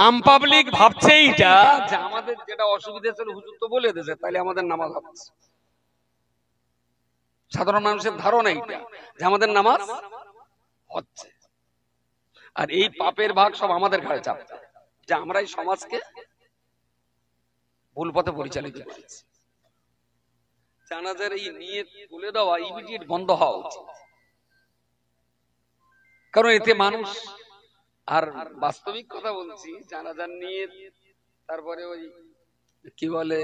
আম পাবলিক ভাবছে এইটা যে আমাদের যেটা অসুবিধা ছিল হুজুর তো বলে দিয়েছে, তাইলে আমাদের নামাজ হচ্ছে। সাধারণ মানুষের ধারণা এইটা যে আমাদের নামাজ হচ্ছে, আর এই পাপের ভাগ সব আমাদের ঘাড়ে চাপছে, যে আমরা এই সমাজকে ভুল পথে পরিচালিত করেছি। জানাজার এই নিয়ত বলে দেওয়া ইমিডিয়েট বন্ধ হওয়া উচিত, কারণ এতে মানুষ, আর বাস্তবিক কথা বলছি, জানাজার নিয়ত, তারপরে ওই কি বলে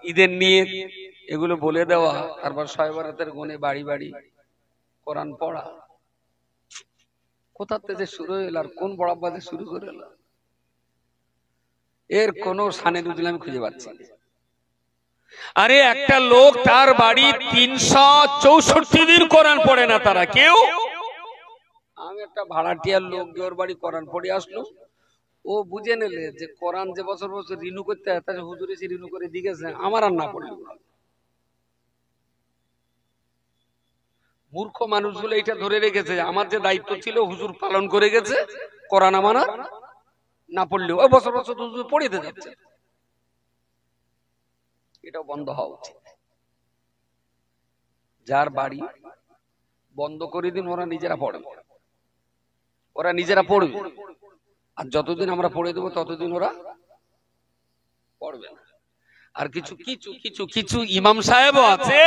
ঈদের নিয়ত, এগুলো বলে দেওয়া, তারপর শবে বরাতের গুণে বাড়ি বাড়ি কোরআন পড়া, কোথাতে যে শুরু হইল আর কোন বড়াব্বাতে শুরু করে এলো, এর কোনো সানে দুদিন আমি খুঁজে পাচ্ছি না। আরে একটা লোক তার বাড়ি 364 দিন কোরআন পড়ে না, তারা কেউ। আমি একটা ভাড়াটিয়ার লোক ওর বাড়ি কোরআন পড়ে আসলো, ও বুঝে নিলে যে কোরআন যে বছর বছর রিনু করতে হয়, তাহলে হুজুর এসে রিনু করে দিয়েছে, আমার আর না পড়লো। মূর্খ মানুষগুলো এটা ধরে রেখেছে আমার যে দায়িত্ব ছিল হুজুর পালন করে গেছে, কোরআন আমার না পড়লেও ওই বছর বছর হুজুর পড়িতে যাচ্ছে। এটা বন্ধ হওয়া উচিত। যার বাড়ি বন্ধ করে দিন, ওরা নিজেরা পড়বে, ওরা নিজেরা পড়বে, আর যতদিন আমরা পড়ে দেবো ততদিন ওরা পড়বে না। আর কিছু কিছু কিছু কিছু ইমাম সাহেবও আছে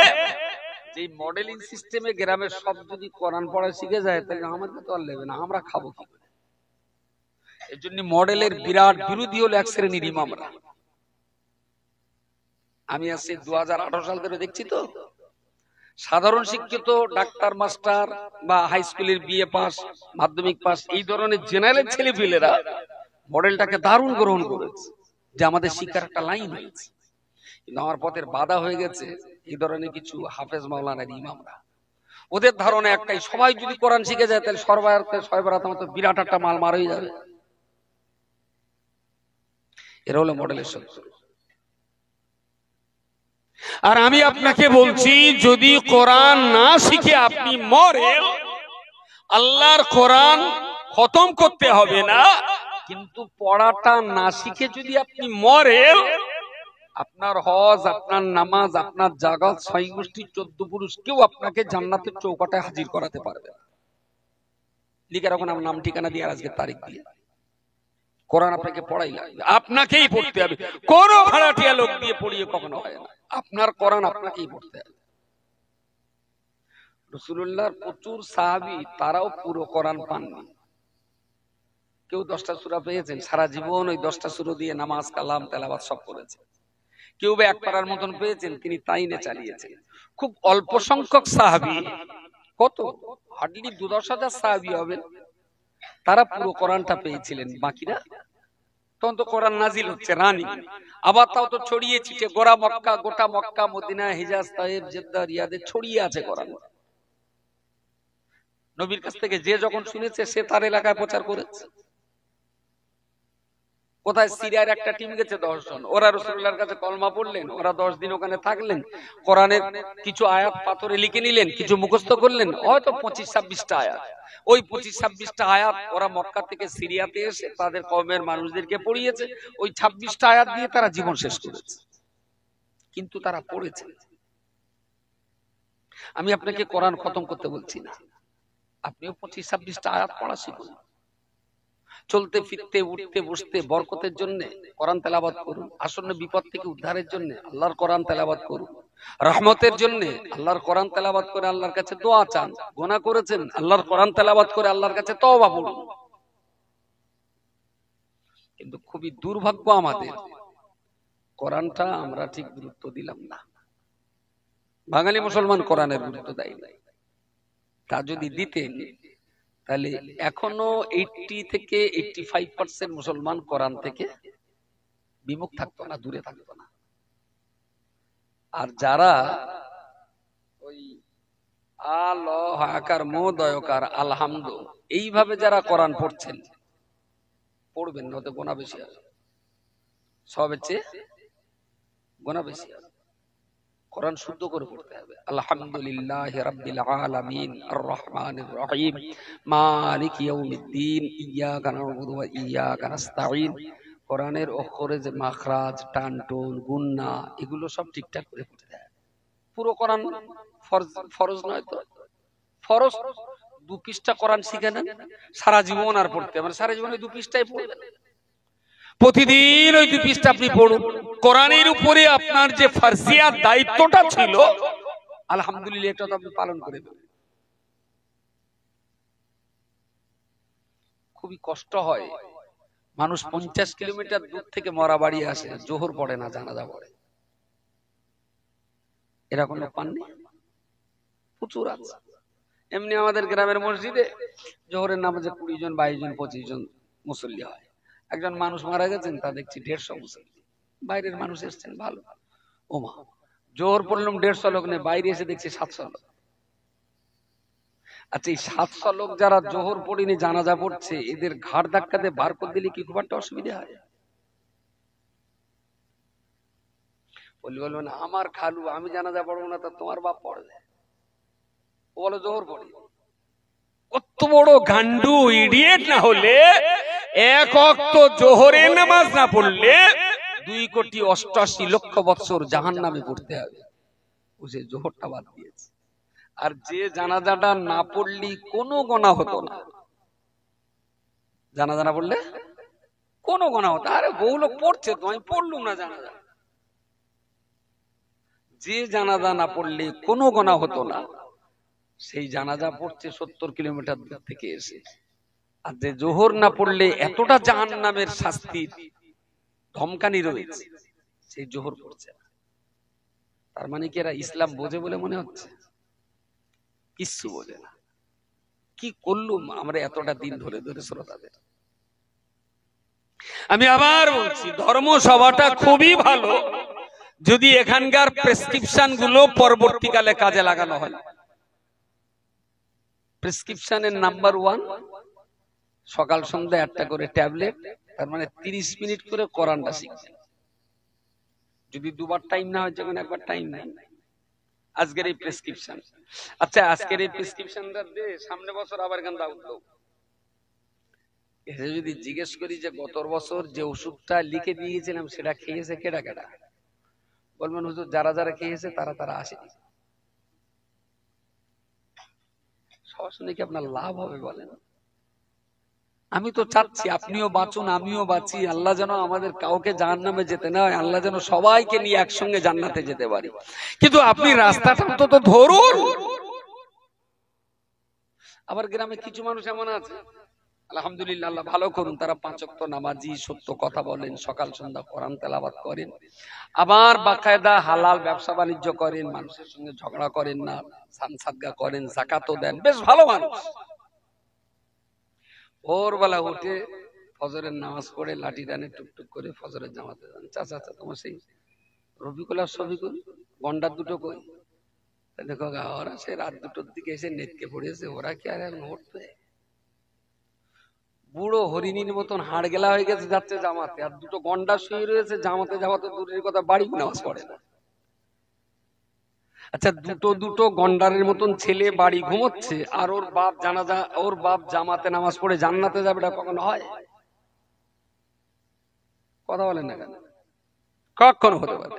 যে মডেলিং সিস্টেমে গ্রামের সব যদি কোরআন পড়া শিখে যায়, তাহলে আমাদের তো আর নেবে না, আমরা খাবো কি করে? এর জন্য মডেলের বিরাট বিরোধী হলো এক শ্রেণীর ইমামরা। আমি আজকে 2018 সাল ধরে দেখছি তো, সাধারণ শিক্ষিত ডাক্তার, মাস্টার বা হাই স্কুলের বিএ পাস, মাধ্যমিক পাস, এই ধরনের জেনারেল ছেলেপিলেরা মডেলটাকে দারুণ গ্রহণ করেছে, যে আমাদের শিক্ষার একটা লাইন হয়েছে। কিন্তু আমার পথের বাধা হয়ে গেছে এই ধরনের কিছু হাফেজ মাওলানার ইমামরা। ওদের ধারণা একটাই, সবাই যদি কোরআন শিখে যায় তাহলে সর্বরাত আমার বিরাট একটা মাল মার হয়ে যাবে। এরা হলো মডেলের শত্রু। আর আমি আপনাকে বলছি, যদি কোরআন না শিখে আপনি মরেন, আল্লাহর কোরআন খতম করতে হবে না, কিন্তু পড়াটা না শিখে যদি আপনি মরেন, আপনার হজ, আপনার নামাজ, আপনার জাকাত, 6 গোষ্ঠী 14 পুরুষ কেউ আপনাকে জান্নাতের চৌকাটায় হাজির করাতে পারবে না। লিখে রাখুন আমার নাম ঠিকানা দিয়ে, আজকের তারিখ দিয়ে। কোরআন আপনাকে পড়াই লাগবে, আপনাকেই পড়তে হবে, কোন ভাড়াটিয়া লোক দিয়ে পড়িয়ে কখনো হয় না। আপনার কোরআন আপনাকেই পড়তে হবে। রাসূলুল্লাহর প্রচুর সাহাবী, তারাও পুরো কোরআন পাননি। কেউ 10টা সূরা পেয়েছেন, সারা জীবন ওই 10টা সূরা দিয়ে নামাজ, কালাম, তেলাওয়াত সব করেছেন। কেউ বা এক পারার মতন পেয়েছেন, তিনি তাই নিয়ে চালিয়েছেন। খুব অল্প সংখ্যক সাহাবী, কত হার্ডলি 2-10 হাজার সাহাবী হবেন, তারা পুরো কোরআনটা পেয়েছিলেন। বাকিরা তখন তো কোরআন নাজিল হচ্ছে রানী, আবার তাও তো ছড়িয়ে ছিটে গোটা মক্কা, মদিনা, হিজাজ, তায়েফ, জেদ্দা, রিয়াদে ছড়িয়ে আছে কোরআন। নবীর কাছ থেকে যে যখন শুনেছে সে তার এলাকায় প্রচার করেছে। কোথায় সিরিয়ার একটা টিম গেছে 10 জন, ওরা রাসূলুল্লাহর কাছে কলমা পড়লেন, ওরা 10 দিন ওখানে থাকলেন, কোরআনের কিছু আয়াত পাথরে লিখে নিলেন, কিছু মুখস্থ করলেন, হয়তো 25-26টা আয়াত। ওই 25-26টা আয়াত ওরা মক্কা থেকে সিরিয়াতে এসে তাদের কওমের মানুষদেরকে পড়িয়েছে। ওই 26টা আয়াত দিয়ে তারা জীবন শেষ করেছে, কিন্তু তারা পড়েছে। আমি আপনাকে কোরআন খতম করতে বলছি না, আপনিও 25-26টা আয়াত পড়া শিখুন। চলতে ফিরতে উঠতে বসতে বরকতের জন্য কোরআন তেলাওয়াত করুন। আসন্ন বিপদ থেকে উদ্ধারের জন্য আল্লাহর কোরআন তেলাওয়াত করুন। রহমতের জন্য আল্লাহর কোরআন তেলাওয়াত করে আল্লাহর কাছে দোয়া চান। গুনাহ করেছেন, আল্লাহর কোরআন তেলাওয়াত করে আল্লাহর কাছে তওবা করুন। কিন্তু খুবই দুর্ভাগ্য আমাদের, কোরআনটা আমরা ঠিক গুরুত্ব দিলাম না। বাঙালি মুসলমান কোরআনের গুরুত্ব দেয় নাই। তা যদি দিতেন তাহলে এখনো 80 থেকে 85% মুসলমান কোরআন থেকে বিমুখ থাকতো না, দূরে থাকতো না। আর যারা ওই আল্লাহ আকার মোদয়কার আলহামদু এইভাবে যারা কোরআন পড়ছেন, পড়বেন না, ওতে গোনা বেশি আছে, সবের চেয়ে গোনা বেশি আছে। কোরআন শুদ্ধ করে পড়তে হবে। আলহামদুলিল্লাহি রাব্বিল আলামিন আর রহমানির রহিম মালিক ইয়াউমিদ্দিন ইয়্যাকা না'বুদু ওয়া ইয়্যাকা নাস্তাঈন। কোরআনের অক্ষরে যে মাখরাজ, টানটোন, গুন্না এগুলো সব ঠিকঠাক করে পড়তে হবে। পুরো কোরআন ফরজ নয় তো, ফরজ 2 পৃষ্ঠা কোরআন শিখে নেন, সারা জীবন আর পড়তে হবে, সারা জীবনে 2 পৃষ্ঠাই পড়বেন। প্রতিদিন ওই 2 পৃষ্ঠা আপনি পড়ুন। কোরআনের উপরে আপনার যে ফারজিয়াত দায়িত্বটা ছিল, আলহামদুলিল্লাহ এটা তো আপনি পালন করে দেবেন। খুবই কষ্ট হয়, মানুষ 50 কিলোমিটার দূর থেকে মরা বাড়ি আসে, জোহর পড়ে না, জানাজা পড়ে। এরকম লোক পাননি? প্রচুর আছে। এমনি আমাদের গ্রামের মসজিদে জোহরের নামাজে 20 জন 22 জন 25 জন মুসল্লি হয়। একজন মানুষ মারা গেছেন, তা দেখছি 150 মুসল্লি। বাইরের মানুষ এসছেন, ভালো। ওমা, জোহর পড়লাম 150 লোক নেই, বাইরে এসে দেখছি 700 লোক। আচ্ছা, এই 700 লোক যারা জোহর পড়িনি জানাজা পড়ছে, এদের ঘাড় ধাক্কাতে বার করে দিলে কি খুব একটা অসুবিধা হয়? বলবেন আমার খালু, আমি জানাজা পড়বো না, তা তোমার বাপ পড়বে। ও বলো জোহর পড়ি। কত বড় গান্ডু ইডিয়েট না হলে, এক ওয়াক্ত জোহরের নামাজ না পড়লে 2,88,00,000 বছর জাহান্নামে পড়তে হবে। ও সে জোহরটা বাদ দিয়েছে। আর যে জানাজাটা না পড়লি কোনো গোনা হতো না, জানাজা না পড়লে কোনো গোনা হতো। আরে বহু লোক পড়ছে তো, আমি পড়লুম না জানাজা। যে জানাজা না পড়লে কোনো গোনা হতো না, সেই জানাজা পড়ছে 70 কিলোমিটার দূর থেকে এসে। আর যে জোহর না পড়লে এতটা জাহান্নামের শাস্তির ধমকানি রয়েছে, সেই জোহর পড়ছে না। তার মানে কি এরা ইসলাম বোঝে বলে মনে হচ্ছে? কিচ্ছু বোঝে না। কি করলুম আমরা এতটা দিন ধরে ধরে শ্রোতাদের। আমি আবার বলছি, ধর্মসভাটা খুবই ভালো যদি এখানকার প্রেসক্রিপশন গুলো পরবর্তীকালে কাজে লাগানো হয়। প্রেসক্রিপশনের নাম্বার 1, সকাল সন্ধ্যা একটা করে ট্যাবলেট, তার মানে 30 মিনিট করে কোরআনটা শিখবেন। যদি 2বার টাইম না হয়, যখন 1বার টাইম নাই, আজকের এই প্রেসক্রিপশন। আচ্ছা, আজকের এই প্রেসক্রিপশনটা দে, সামনে বছর আবার গান দাও। এসে যদি জিজ্ঞেস করি যে গত বছর যে ওষুধটা লিখে দিয়েছিলাম সেটা খেয়েছে কেডা কেডা, বলবেন হুজুর যারা যারা খেয়েছে তারা তারা আসেনি। সব শুনে কি আপনার লাভ হবে বলেন? আমি তো চাচ্ছি আপনিও বাঁচুন, আমিও বাঁচি। আল্লাহ যেন আমাদের কাউকে জাহান্নামে যেতে না হয়, আল্লাহ যেন সবাইকে নিয়ে একসঙ্গে জান্নাতে যেতে পারি। কিন্তু আপনি রাস্তাটা তো ধরুন। আবার গ্রামে কিছু মানুষ এমন আছে, আলহামদুলিল্লাহ, আল্লাহ ভালো করুন, তারা 5 ওয়াক্ত নামাজি, সত্য কথা বলেন, সকাল সন্ধ্যা কোরআন তেলাওয়াত করেন, আবার বাকায়দা হালাল ব্যবসা বাণিজ্য করেন, মানুষের সঙ্গে ঝগড়া করেন না, সান সাদগা করেন, যাকাতও দেন, বেশ ভালো মানুষ। ভোরবেলা উঠে ফজরের নামাজ পড়ে লাঠি টানে টুকটুক করে ফজরের জামাতে যান। চাচা তোমার সেই রবিকুল আর শফিকুল গন্ডার দুটো কই? দেখো ওরা সে রাত 2টোর দিকে এসে নেটকে পড়েছে, ওরা কি আর এখন উঠবে? বুড়ো হরিণীর মতন হাড় গেলা হয়ে গেছে, যাচ্ছে জামাতে, আর 2টো গন্ডার শুয়ে রয়েছে, জামাতে যাওয়া তো দূরের কথা, বাড়ি নামাজ পড়ে না। আচ্ছা, দুটো গন্ডারের মতন ছেলে বাড়ি ঘুমোচ্ছে, আর ওর বাপ জামাতে নামাজ পড়ে জান্নাতে যাবে, এটা কখনো হয়? কথা বলেন না কেন? কখনো হতে পারে।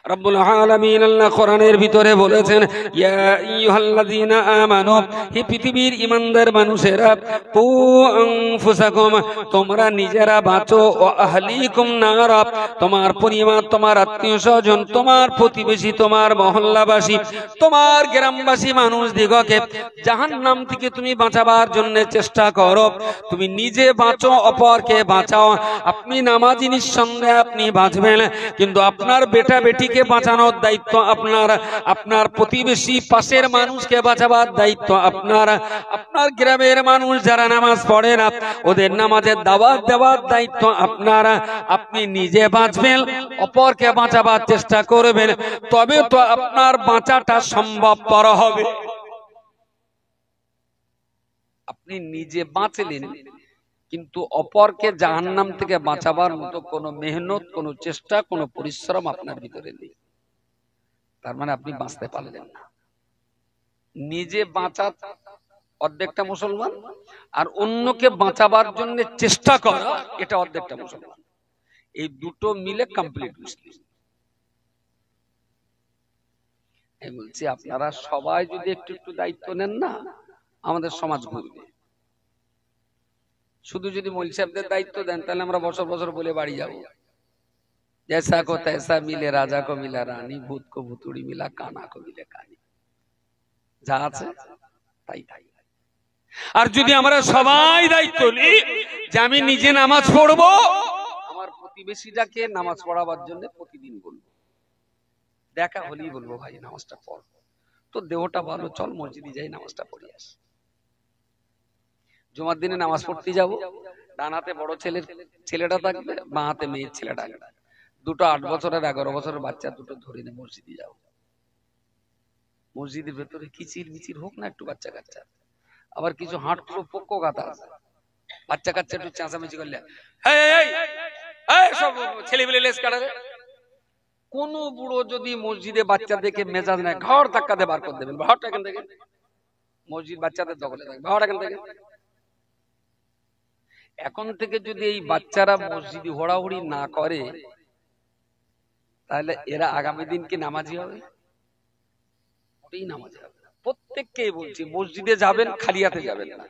রব্বুল আলামিন আল্লাহ কোরআনের ভিতরে বলেছেন, ইয়া আইয়ুহাল্লাযীনা আমানু, হে পৃথিবীর ঈমানদার মানুষেরা, কু আনফুসাকুম, তোমরা নিজেরা বাঁচো, ও আহলিকুম নার, তোমার পরিবার, তোমার আত্মীয়স্বজন, তোমার প্রতিবেশী, তোমার মহল্লাবাসী, তোমার গ্রামবাসী মানুষ দিগকে জাহান্নাম থেকে তুমি বাঁচাবার জন্য চেষ্টা করো। তুমি নিজে বাঁচো, অপরকে বাঁচাও। আপনি নামাজি, নিঃসন্দেহে আপনি বাঁচবেন, কিন্তু আপনার বেটা বেটিকে বাঁচানোর দায়িত্ব আপনার, আপনার প্রতিবেশী পাশের মানুষকে বাঁচাবার দায়িত্ব আপনার, আপনার গ্রামের মানুষ যারা নামাজ পড়ে না ওদের নামাজের দাওয়াত দেওয়ার দায়িত্ব আপনার। আপনি নিজে বাঁচবেন, অপরকে বাঁচাবার চেষ্টা করবেন, তবে তো আপনার বাঁচাটা সম্ভবপর হবে। আপনি নিজে বাঁচলেন, কিন্তু অপরকে জাহান্নাম থেকে বাঁচাবার মতো কোনো মেহনত, কোনো চেষ্টা, কোনো পরিশ্রম আপনার ভিতরে নেই। তার মানে আপনি বাঁচতে পারলেন না। নিজে বাঁচা অর্ধেকটা মুসলমান, আর অন্যকে বাঁচাবার জন্য চেষ্টা করা এটা অর্ধেকটা মুসলমান। এই দুটো মিলে কমপ্লিট মুসলিম। আমি বলছি আপনারা সবাই যদি একটু একটু দায়িত্ব নেন না, আমাদের সমাজ ঘুরবে। শুধু যদি মৌলভী সাহেবদের দায়িত্ব দেন, তাহলে আমরা বছর বছর বলে বাড়ি যাবো, जैसा को तैसा मिले, राजा को मिला रानी, भूत को भूतुड़ी मिला, काना को मिले कानी। যা আছে তাই তাই। আর যদি আমরা সবাই দায়িত্ব নিই যে আমি নিজে নামাজ পড়বো, আমার প্রতিবেশীটাকে নামাজ পড়াবার জন্য প্রতিদিন বলবো, দেখা হলেই বলবো ভাই নামাজটা পড়, তো দেহটা ভালো, চল মসজিদে যাই নামাজটা পড়ে আসি। জুমার দিনে নামাজ পড়তে যাবো, ডান হাতে বড় ছেলেটা থাকবে, বাঁ হাতে মেয়ের ছেলেটা থাকবে, দুটো 8 বছরের 11 বছরের বাচ্চা দুটো ধরে নিয়ে মসজিদে যাবো। মসজিদের ভেতরে কিচির মিচির হোক না একটু, বাচ্চা কাচ্চা, আবার কিছু হাঁটগুলো পোক্কো গাথা আছে, বাচ্চা কাচ্চা একটু চেঁচামেচি করলে সব ছেলেপিলে লেজ কাটাবে। কোন বুড়ো যদি মসজিদে বাচ্চা দেখে মেজাজ নেয়, ঘর ধাক্কাতে বার করে দেবেন, ঘরটা এখান থেকে, মসজিদ বাচ্চাদের দখলে থাকে, ঘর এখান থেকে। এখন থেকে যদি এই বাচ্চারা মসজিদে হোড়াহুড়ি না করে, তাহলে এরা আগামী দিন কি নামাজি হবে? ওটাই নামাজি হবে। প্রত্যেককে বলছি, মসজিদে যাবেন খালি হাতে যাবেন না।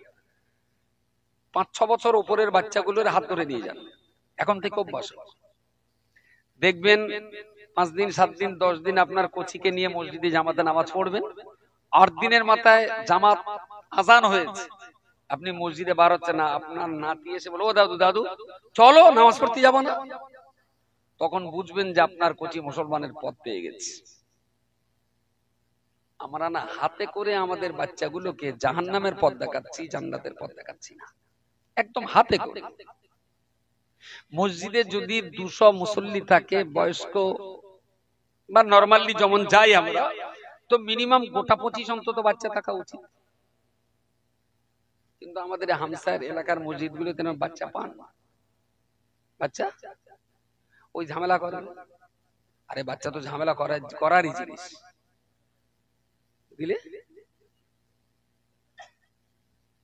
5-6 বছর উপরের বাচ্চাগুলোর হাত ধরে নিয়ে যান, এখন থেকে অভ্যাস। দেখবেন 5 দিন 7 দিন 10 দিন আপনার কোচিকে নিয়ে মসজিদে জামাতে নামাজ পড়বেন, 8 দিনের মাথায় জামাত আজান হয়েছে, আপনি মসজিদে বার হচ্ছে না, আপনার নাতি এসে বলে, ও দাদু দাদু চলো নামাজ পড়তে যাবো না, তখন বুঝবেন যে আপনার কোচি মুসলমানের পথ পেয়ে গেছে। আমরা না হাতে করে আমাদের বাচ্চাগুলোকে জাহান্নামের পথ দেখাচ্ছি, জান্নাতের পথ দেখাচ্ছি না, একদম হাতে করে। মসজিদে যদি 200 মুসল্লি থাকে, বয়স্ক বা নরমালি যেমন যাই আমরা, তো মিনিমাম গোটা 25 অন্তত বাচ্চা থাকা উচিত। কিন্তু আমাদের হামসার এলাকার মসজিদ গুলোতে বাচ্চা পান না, বাচ্চা ওই ঝামেলা করে। আরে বাচ্চা তো ঝামেলা করারই জিনিস, দিলে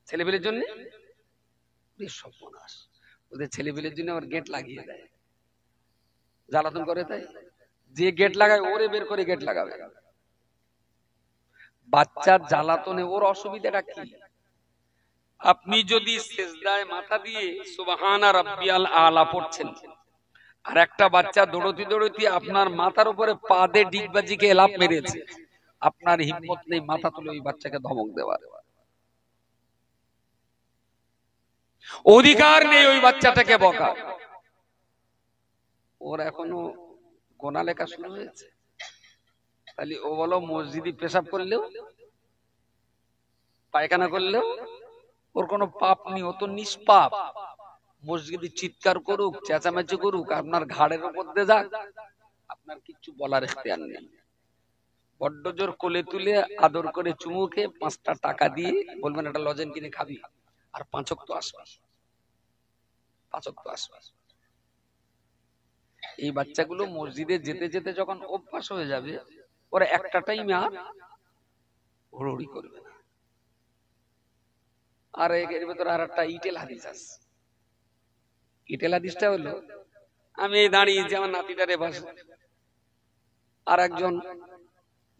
ছেলেপেলের জন্য সর্বনাশ। ওদের ছেলেপেলের জন্য আবার গেট লাগিয়ে দেয়, জ্বালাতন করে। তাই যে গেট লাগায় ওরে বের করে গেট লাগাবে। বাচ্চার জ্বালাতনে ওর অসুবিধাটা কি? আপনি যদি সিজদায় মাথা দিয়ে সুবহানা রাব্বিয়াল আলা পড়ছেন, আর একটা বাচ্চা দৌড়তে দৌড়তে আপনার মাথার উপরে পা দিয়ে ডিগবাজিকে লাফ মেরেছে, আপনার হিম্মত নেই মাথা তুলে ওই বাচ্চাকে ধমক দেওয়ার, অধিকার নেই ওই বাচ্চাটাকে বকা। ওর এখনো গোনা লেখা শুরু হয়েছে, তাহলে ও বলো মসজিদে পেশাব করলেও, পায়খানা করলেও ওর কোনো পাপ নেই, ও তো নিষ্পাপ। মসজিদে চিৎকার করুক, চেঁচামেচি করুক, আপনার ঘাড়ের উপর দিয়ে যাক, আপনার কিছু বলার ইখতিয়ার নেই। বড্ড জোর কোলে তুলে আদর করে চুমুকে 5টা টাকা দিয়ে বলবেন একটা লজেন কিনে খাবি, আর 5 ওয়াক্ত আসবে, 5 ওয়াক্ত আসবে। এই বাচ্চাগুলো মসজিদে যেতে যেতে যখন অভ্যাস হয়ে যাবে, ওরা একটা টাইমে আর হুড়োহুড়ি করবে না। আর এর ভেতরে আর একটা ইটেল হাদিস আছে। ইটেল হাদিসটা হলো, আমি এই দাঁড়িয়েছি, আমার নাতিটারে বসে, আর একজন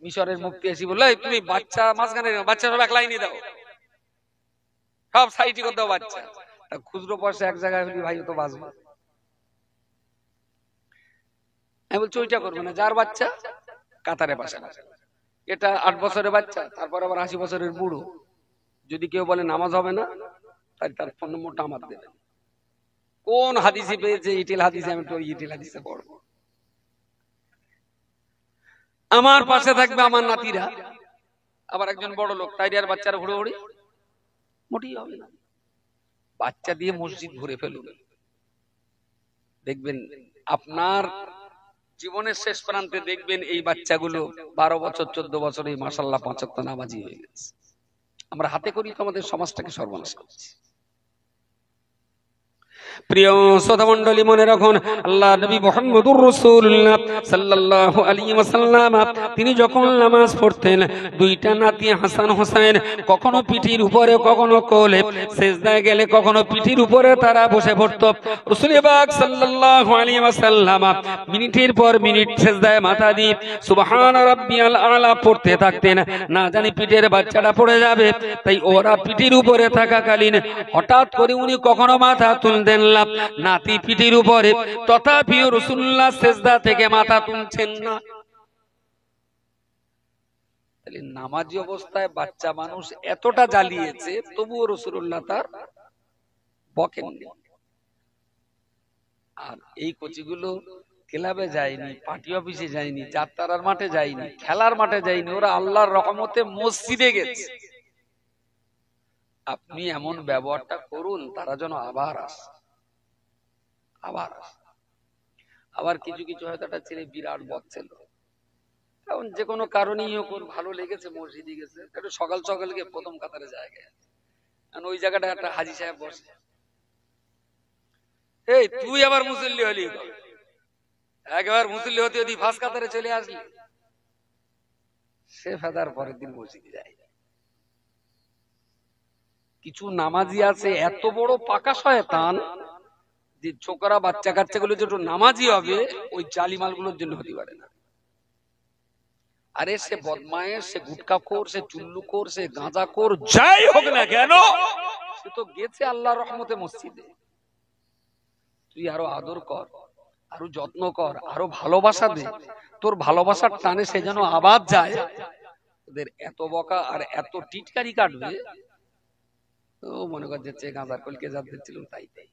মিশরের মুফতি এসে বললো, তুমি বাচ্চা মাঝখানে বাচ্চা সব এক লাইনে দাও, সব সাইডে করে দাও বাচ্চা। খুচরো পয়সা এক জায়গায় হলে ভাই তো বাঁচবে। আমি বলছি ওইটা করবো না, যার বাচ্চা কাতারে পাশে, এটা 8 বছরের বাচ্চা, তারপর আবার 80 বছরের বুড়ো, যদি কেউ বলে নামাজ হবে না, তাই তার ফোন নম্বরটা আমার দেবেন। কোন হাদিসে পেয়েছে ইটিল হাদিসে, আমি তো ইটিল হাদিসে পড়বো। আমার পাশে থাকবে আমার নাতিরা, আবার একজন বড় লোক, তাই আর বাচ্চারা ঘুরে ঘুরে মোটেই হবে না। বাচ্চা দিয়ে মসজিদ ভরে ফেলুন, দেখবেন আপনার জীবনের শেষ প্রান্তে দেখবেন এই বাচ্চাগুলো 12 বছর 14 বছরে মাশাআল্লাহ 5 ওয়াক্ত নামাজি হয়ে গেছে। আমরা হাতে করি তো আমাদের সমাজটাকে সর্বনাশ করছি। প্রিয় শ্রোতা মণ্ডলী, মনে রাখুন আল্লাহ নবী মুহাম্মদুর রাসূলুল্লাহ সাল্লাল্লাহু আলাইহি ওয়াসাল্লাম তিনি যখন নামাজ পড়তেন, দুইটা নাতি হাসান হোসেন কখনো পিঠির উপরে কখনো কোলে, সিজদায় গেলে কখনো পিঠির উপরে তারা বসে পড়ত। রাসূল পাক সাল্লাল্লাহু আলাইহি ওয়াসাল্লাম মিনিটের পর মিনিট সিজদায় মাথা দিয়ে সুবহান রাব্বিয়াল আলা পড়তে থাকতেন। না জানি পিঠের বাচ্চাটা পড়ে যাবে, তাই ওরা পিঠির উপরে থাকাকালীন হঠাৎ করে উনি কখনো মাথা তুলতেন নাতি পিঠির উপরে, তথাপিও রাসূলুল্লাহ সিজদা থেকে মাথা তুলছেন না। তাহলে নামাজি অবস্থায় বাচ্চা মানুষ এতটা জ্বালিয়েছে, তবুও রাসূলুল্লাহ তার বকেননি। আর এই কোচিগুলো ক্লাবে যায়নি, পার্টি অফিসে যায়নি, যাত্রার মাঠে যায়নি, খেলার মাঠে যায়নি, ওরা আল্লাহর রহমতে মসজিদে গেছে। আপনি এমন ব্যবহারটা করুন, তারা যেন আবার আসে। আবার কিছু কিছু হয়তো একটা ছেলে বিরাট বকছিল, কারণ যে কোনো কারণেই হোক ওর ভালো লেগেছে, মসজিদে গেছে, একটু সকাল সকাল গিয়ে প্রথম কাতারে জায়গায়, কারণ ওই জায়গাটা একটা হাজি সাহেব বসে, এই তুই আবার মুসল্লি হলি, একবার মুসল্লি হতে হতে ফার্স্ট কাতারে চলে আসলি, সে ফেদার পরের দিন মসজিদে যায়। কিছু নামাজি আছে এত বড় পাকা শয়তান যে ছোকরা বাচ্চা কাচ্চাগুলো যে নামাজি হবে, ওই জালিমালগুলোর জন্য হতে পারে না। আরে সে বদমায়েশ, সে গুটকাখোর, সে চুল্লুখোর, সে গাঁজাখোর, যাই হোক না কেন, সে তো গেছে আল্লাহর রহমতে মসজিদে। তুই আরো আদর কর, আরো যত্ন কর, আরো ভালোবাসা দে, তোর ভালোবাসার টানে সে যেন আবার যায়। ওদের এত বকা আর এত টিটকারি কাটবে, ও মনে কর যে গাঁজার কলকে যা দিচ্ছিল তাই তাই।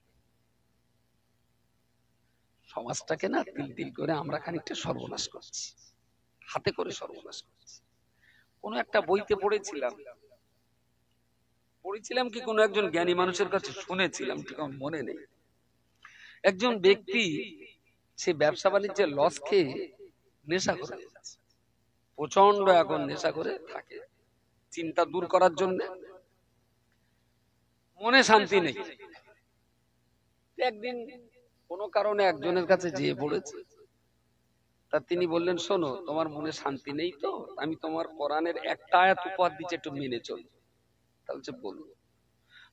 সমাজটাকে না তিল তিল করে আমরা খানিকটা সর্বনাশ করছি, হাতে করে সর্বনাশ করছি। কোন একটা বইতে পড়েছিলাম কি কোন একজন জ্ঞানী মানুষের কাছে শুনেছিলাম, ঠিক আমার মনে নেই। একজন ব্যক্তি সে ব্যবসা বাণিজ্যের লস খেয়ে নেশা করে যাচ্ছে, প্রচন্ড এখন নেশা করে থাকে, চিন্তা দূর করার জন্য মনে শান্তি নেই। একদিন কোন কারণে একজনের কাছে যেয়ে পড়েছে, তা তিনি বললেন, শোনো তোমার মনে শান্তি নেই তো, আমি তোমার কোরআনের একটা আয়াত উপহার দিচ্ছি, একটু মেনে চলো। তাহলে বলুন।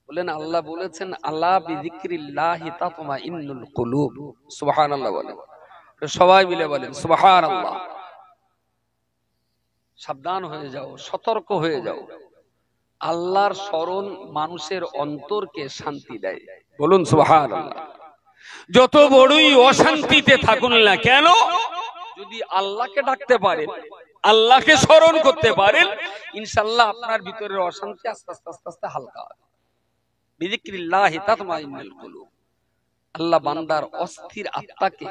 বললেন আল্লাহ বলেছেন, আল্লাহ বিযিকরিল্লাহি তাতমাইন্নুল কুলুব। সুবহানাল্লাহ বলেন, সবাই মিলে বলেন সুবহানাল্লাহ। সাবধান হয়ে যাও, সতর্ক হয়ে যাও, আল্লাহর স্মরণ মানুষের অন্তরকে শান্তি দেয়। বলুন সুবহানাল্লাহ। যত বড়ই অশান্তিতে থাকুন না কেন, যদি আল্লাহকে ডাকতে পারেন, আল্লাহকে স্মরণ করতে পারেন, ইনশাআল্লাহ আপনার ভিতরের অশান্তি আস্তে আস্তে আস্তে আস্তে হালকা হবে। বিযিকরিল্লাহি তাতমাইন্নুল কুলুব। আল্লাহ বান্দার অস্থির আত্মাকে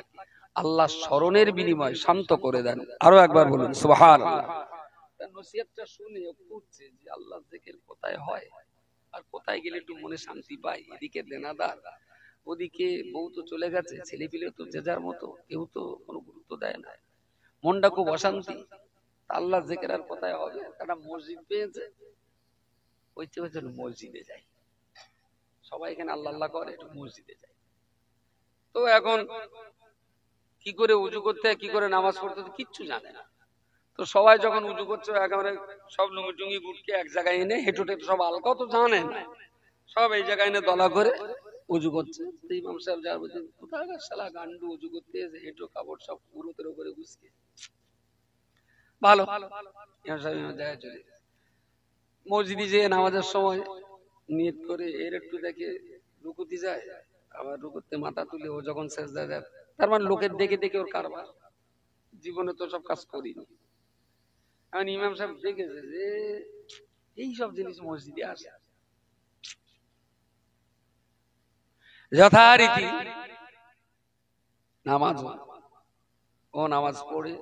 আল্লাহ স্মরণের বিনিময়ে শান্ত করে দেন। আরো একবার বলুন সুবহানাল্লাহ। নসিহতটা শুনে বুঝছে যে আল্লাহ জিকির কোথায় হয় আর কোথায় গেলে একটু মনে শান্তি পাই। এদিকে দেনাদার, ওদিকে বউ তো চলে গেছে, ছেলে পিলে তো যে যার মতো, কেউ তো কোনো গুরুত্ব দেয় না, মনটা খুব অশান্তি। আল্লাহ জিকির আর কোথায় হবে, একটা মসজিদ পেয়েছে, ওই চেয়ে মসজিদে যায়, সবাই এখানে আল্লাহ আল্লাহ করে, একটু মসজিদে যায়। তো এখন কি করে উজু করতে হয়, কি করে নামাজ পড়তে হয় কিচ্ছু জানে না। তো সবাই যখন উজু করছে, একেবারে সব লুঙ্গি টুঙ্গি গুটকে এক জায়গায় এনে হেঁটুটে সব আলকাও তো জানে না, সব এই জায়গায় এনে দলা করে উজু করছে। ইমাম সাহেব যা বলছেন, কোথায় শালা গান্ডু উজু করতে এসে হেঁটো কাপড় সব পুরোতের উপরে গুছকে, ভালো। ইমাম সাহেব ইমাম জায়গায় চলে গেছে। মসজিদে যে নামাজের সময় নিয়ত করে এর একটু দেখে রুকুতে যায়, আবার রুকুতে মাথা তুলে ও যখন সেজদা দেয়, তার মানে লোকের দেখে দেখে ওর কারবার। জীবনে তো সব কাজ করিনি। এখন ইমাম সাহেব দেখেছে যে এইসব জিনিস মসজিদে আসে, যথারীতি নামাজ, ও নামাজ পড়ে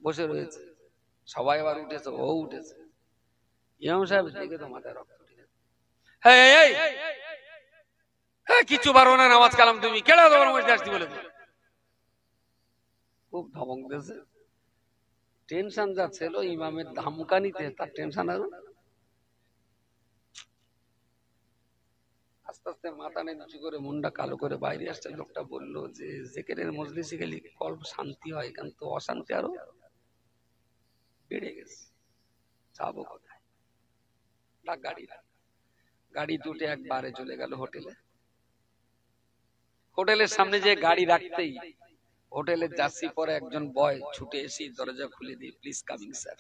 বসে রয়েছে, সবাই আবার উঠেছে, ও উঠেছে। ইমাম সাহেব দেখে তো মাথায় রক্ত উঠে গেছে। কিছু পারো না নামাজ কালাম, তুমি কেডা তোমার মসজিদে আসতে বলেছে? খুব ধমক দিয়েছে। টেনশন যা ছিল ইমামের ধামকানিতে, তার টেনশন আর আস্তে আস্তে মাথা নিচু করে মুন্ডা কালো করে বাইরে আসছে। লোকটা বললো যে জিকিরের মজলিসে গেলে কল্প শান্তি হয়, কিন্তু অশান্তি আরো বেড়ে গেছে। যাবো কোথায়? গাড়ি দুটে একবারে চলে গেল হোটেলে। হোটেলের সামনে যে গাড়ি রাখতেই হোটেলের জার্সি পরে একজন বয় ছুটে এসে দরজা খুলে দিয়ে, প্লিজ কামিং স্যার।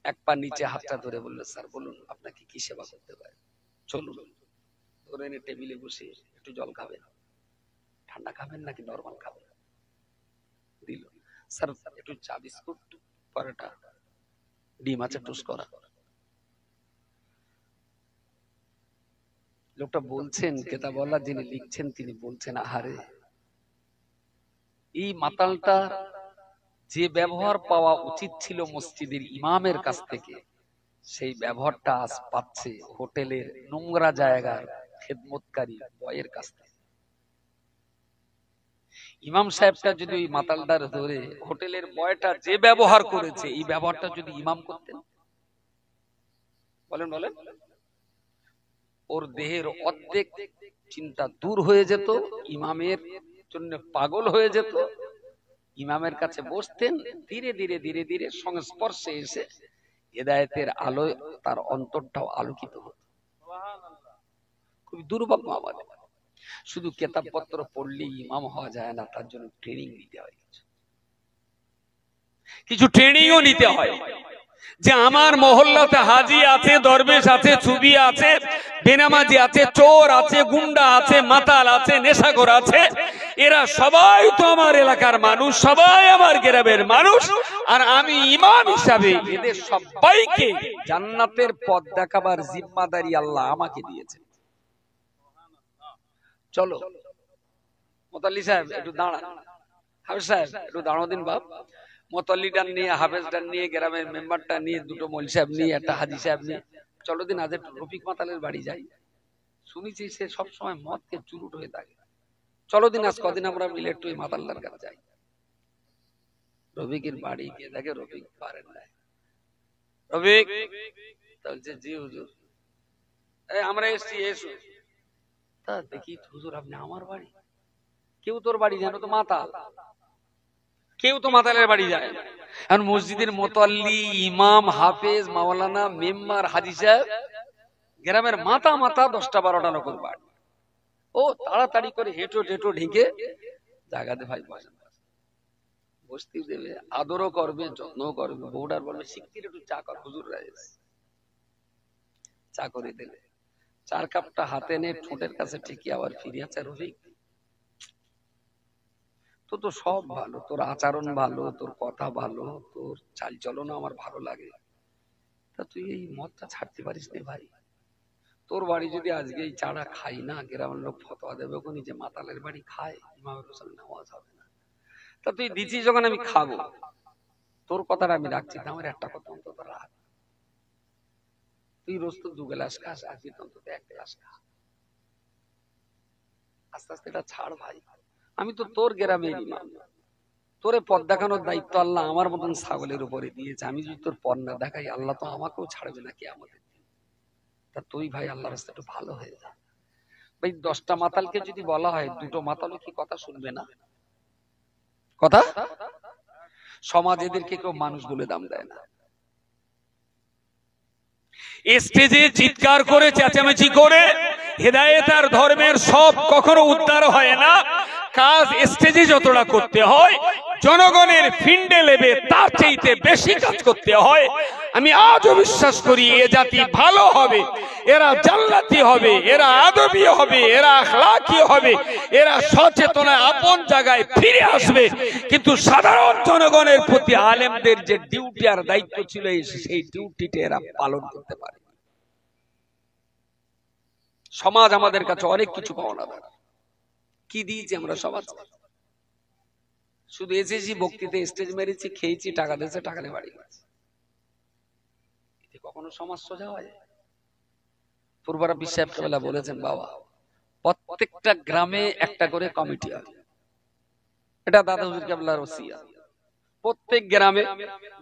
এক পা নিচে হাতটা ধরে বললো, স্যার বলুন আপনাকে কি সেবা করতে পারে? চলুন। ধরে এনে টেবিলে বসে, একটু জল খাবেন? ঠান্ডা খাবেন নাকি নরমাল খাবেন? দিল। স্যার একটু চা বিস্কুট, পরোটা, ডিম আছে টোস্ট করা। লোকটা বলছেন, কেতাবওয়ালা যিনি লিখছেন তিনি বলছেন, আহারে এই মাতালটা যে ব্যবহার পাওয়া উচিত ছিল মসজিদের ইমামের কাছ থেকে, সেই ব্যবহারটা আজ পাচ্ছে হোটেলের নোংরা জায়গার খেদমতকারী বয়ের কাছ থেকে। ইমাম সাহেবটা যদি ওই মাতালটার ধরে হোটেলের বয়টা যে ব্যবহার করেছে, এই ব্যবহারটা যদি ইমাম করতেন, বলেন বলেন, ওর দেহের অর্ধেক চিন্তা দূর হয়ে যেত, ইমামের জন্য পাগল হয়ে যেত। ইমামের কাছে বসতেন, ধীরে ধীরে ধীরে ধীরে সংস্পর্শে এসে হেদায়েতের আলোয় তার অন্তরটাও আলোকিত হতো। খুবই দুর্ভাগ্য আমাদের, শুধু কেতাবপত্র পড়লেই ইমাম হওয়া যায় না, তার জন্য ট্রেনিং নিতে হয়, কিছু ট্রেনিংও নিতে হয়। যে আমার মহল্লাতে হাজি আছে, দরবেশ আছে, ছবি আছে, বেনামাজি আছে, চোর আছে, গুন্ডা আছে, মাতাল আছে, নেশাখোর আছে, এরা সবাই তো আমার এলাকার মানুষ, সবাই আমার গ্রামের মানুষ, আর আমি ইমাম হিসাবে এদের সবাইকে জান্নাতের পথ দেখাবার জিম্মাদারি আল্লাহ আমাকে দিয়েছেন। চলো মোতাল্লি সাহেব একটু দাঁড়ান, হাফেজ সাহেব একটু দাঁড়াও দিন বাপ। মোতাল্লিটা নিয়ে, হাফেজটা নিয়ে, গ্রামের মেম্বারটা নিয়ে, দুটো মৌল সাহেব নিয়ে, একটা হাজি সাহেব নিয়ে চলো দিন আজ একটু রফিক মাতালের বাড়ি যাই। শুনেছি সে সবসময় মদকে চুরুট হয়ে থাকে। চলো দিন আজ কদিন আমরা মিলে একটু ওই মাতাল্লার কাছে যাই। রফিকের বাড়ি গিয়ে দেখে রফিক পারেন না। রফিক বলছে, জি হুজুর। আমরা এসছি, এসো। তা দেখি হুজুর আপনি আমার বাড়ি? কেউ তোর বাড়ি জানো তো মাতাল, কেউ তো মাতালের বাড়ি যায় না। এখন মসজিদের মোতাল্লি, ইমাম, হাফেজ, মাওলানা, মেম্বার, হাজি সাহেব, গ্রামের মাথা মাথা 10টা 12টা লোকের বাড়ি। ও তাড়াতাড়ি করে হেঁটো টেটো ঢেকে জায়গাতে ভাই বসেন, বসতে দেবে, আদরও করবে, যত্ন করবে। বউডার বলবে, শিগগির একটু চা কর, হুজুর রাইস। চা করে দিলে, চার কাপটা হাতে নে ঠোঁটের কাছে ঠিকই আবার ফিরে আছে। রফিক তো সব ভালো, তোর আচরণ ভালো, তোর কথা ভালো, তোর চাল চলন আমার ভালো লাগে, তা তুই এই মদটা ছাড়তে পারিস না ভাই? তোর বাড়ি যদি আজকে এই চাটা খাই না, গ্রামের লোক ফতোয়া দেবে কোন যে মাতালের বাড়ি খায়, ইমামের হোসেন নামাজ হবে না। তা তুই দিচ্ছিস যখন আমি খাবো, তোর কথাটা আমি রাখছি, আমার একটা কথা অন্তত রাখ। তুই রোজ তো 2 গ্লাস খাস, আজকে অন্তত 1 গ্লাস খা। আস্তে আস্তে এটা ছাড় ভাই। আমি তো তোর গ্রামের ইমাম, তোরে পথ দেখানোর দায়িত্ব আল্লাহ আমার মতন ছাগলের উপরে দিয়েছে। আমি যদি তোর পথ না দেখাই, আল্লাহ তো আমাকেও ছাড়বে না কিয়ামতের দিন। তা তুই ভাই আল্লাহর রাস্তায় একটু ভালো হয়ে যা ভাই। 10টা মাতালকে যদি বলা হয়, 2টো মাতালও কি কথা শুনবে না? কথা সমাজ এদেরকে কেউ মানুষ বলে দাম দেয় না। স্টেজে চিৎকার করে, চেঁচামেচি করে হেদায়েত আর ধর্মের সব কখনো উদ্ধার হয় না। কাজ স্টেজে যতটা করতে হয়, জনগণের ফিল্ডে লেবে তার চাইতে বেশি কাজ করতে হয়। আমি আজও বিশ্বাস করি এ জাতি ভালো হবে, এরা জান্নাতি হবে, এরা আদবী হবে, এরা আখলাকি হবে, এরা সচেতনায় আপন জায়গায় ফিরে আসবে। কিন্তু সাধারণ জনগণের প্রতি আলেমদের যে ডিউটি আর দায়িত্ব ছিল, সেই ডিউটিটা এরা পালন করতে পারে। সমাজ আমাদের কাছে অনেক কিছু পাওনা দেয়। কি দিয়েছি আমরা সমাজ? শুধু এসেছি, বক্তৃতা স্টেজ মেরেছি, খেয়েছি, টাকা দিয়েছে, টাকা নিয়ে বাড়ি গেছে। কখনো সমাজ সোজা হয়? পূর্বরা বিশ্বাস বলেছেন, বাবা প্রত্যেকটা গ্রামে একটা করে কমিটি আছে। এটা দাদা হুজুর কেবলার ওসিয়া। প্রত্যেক গ্রামে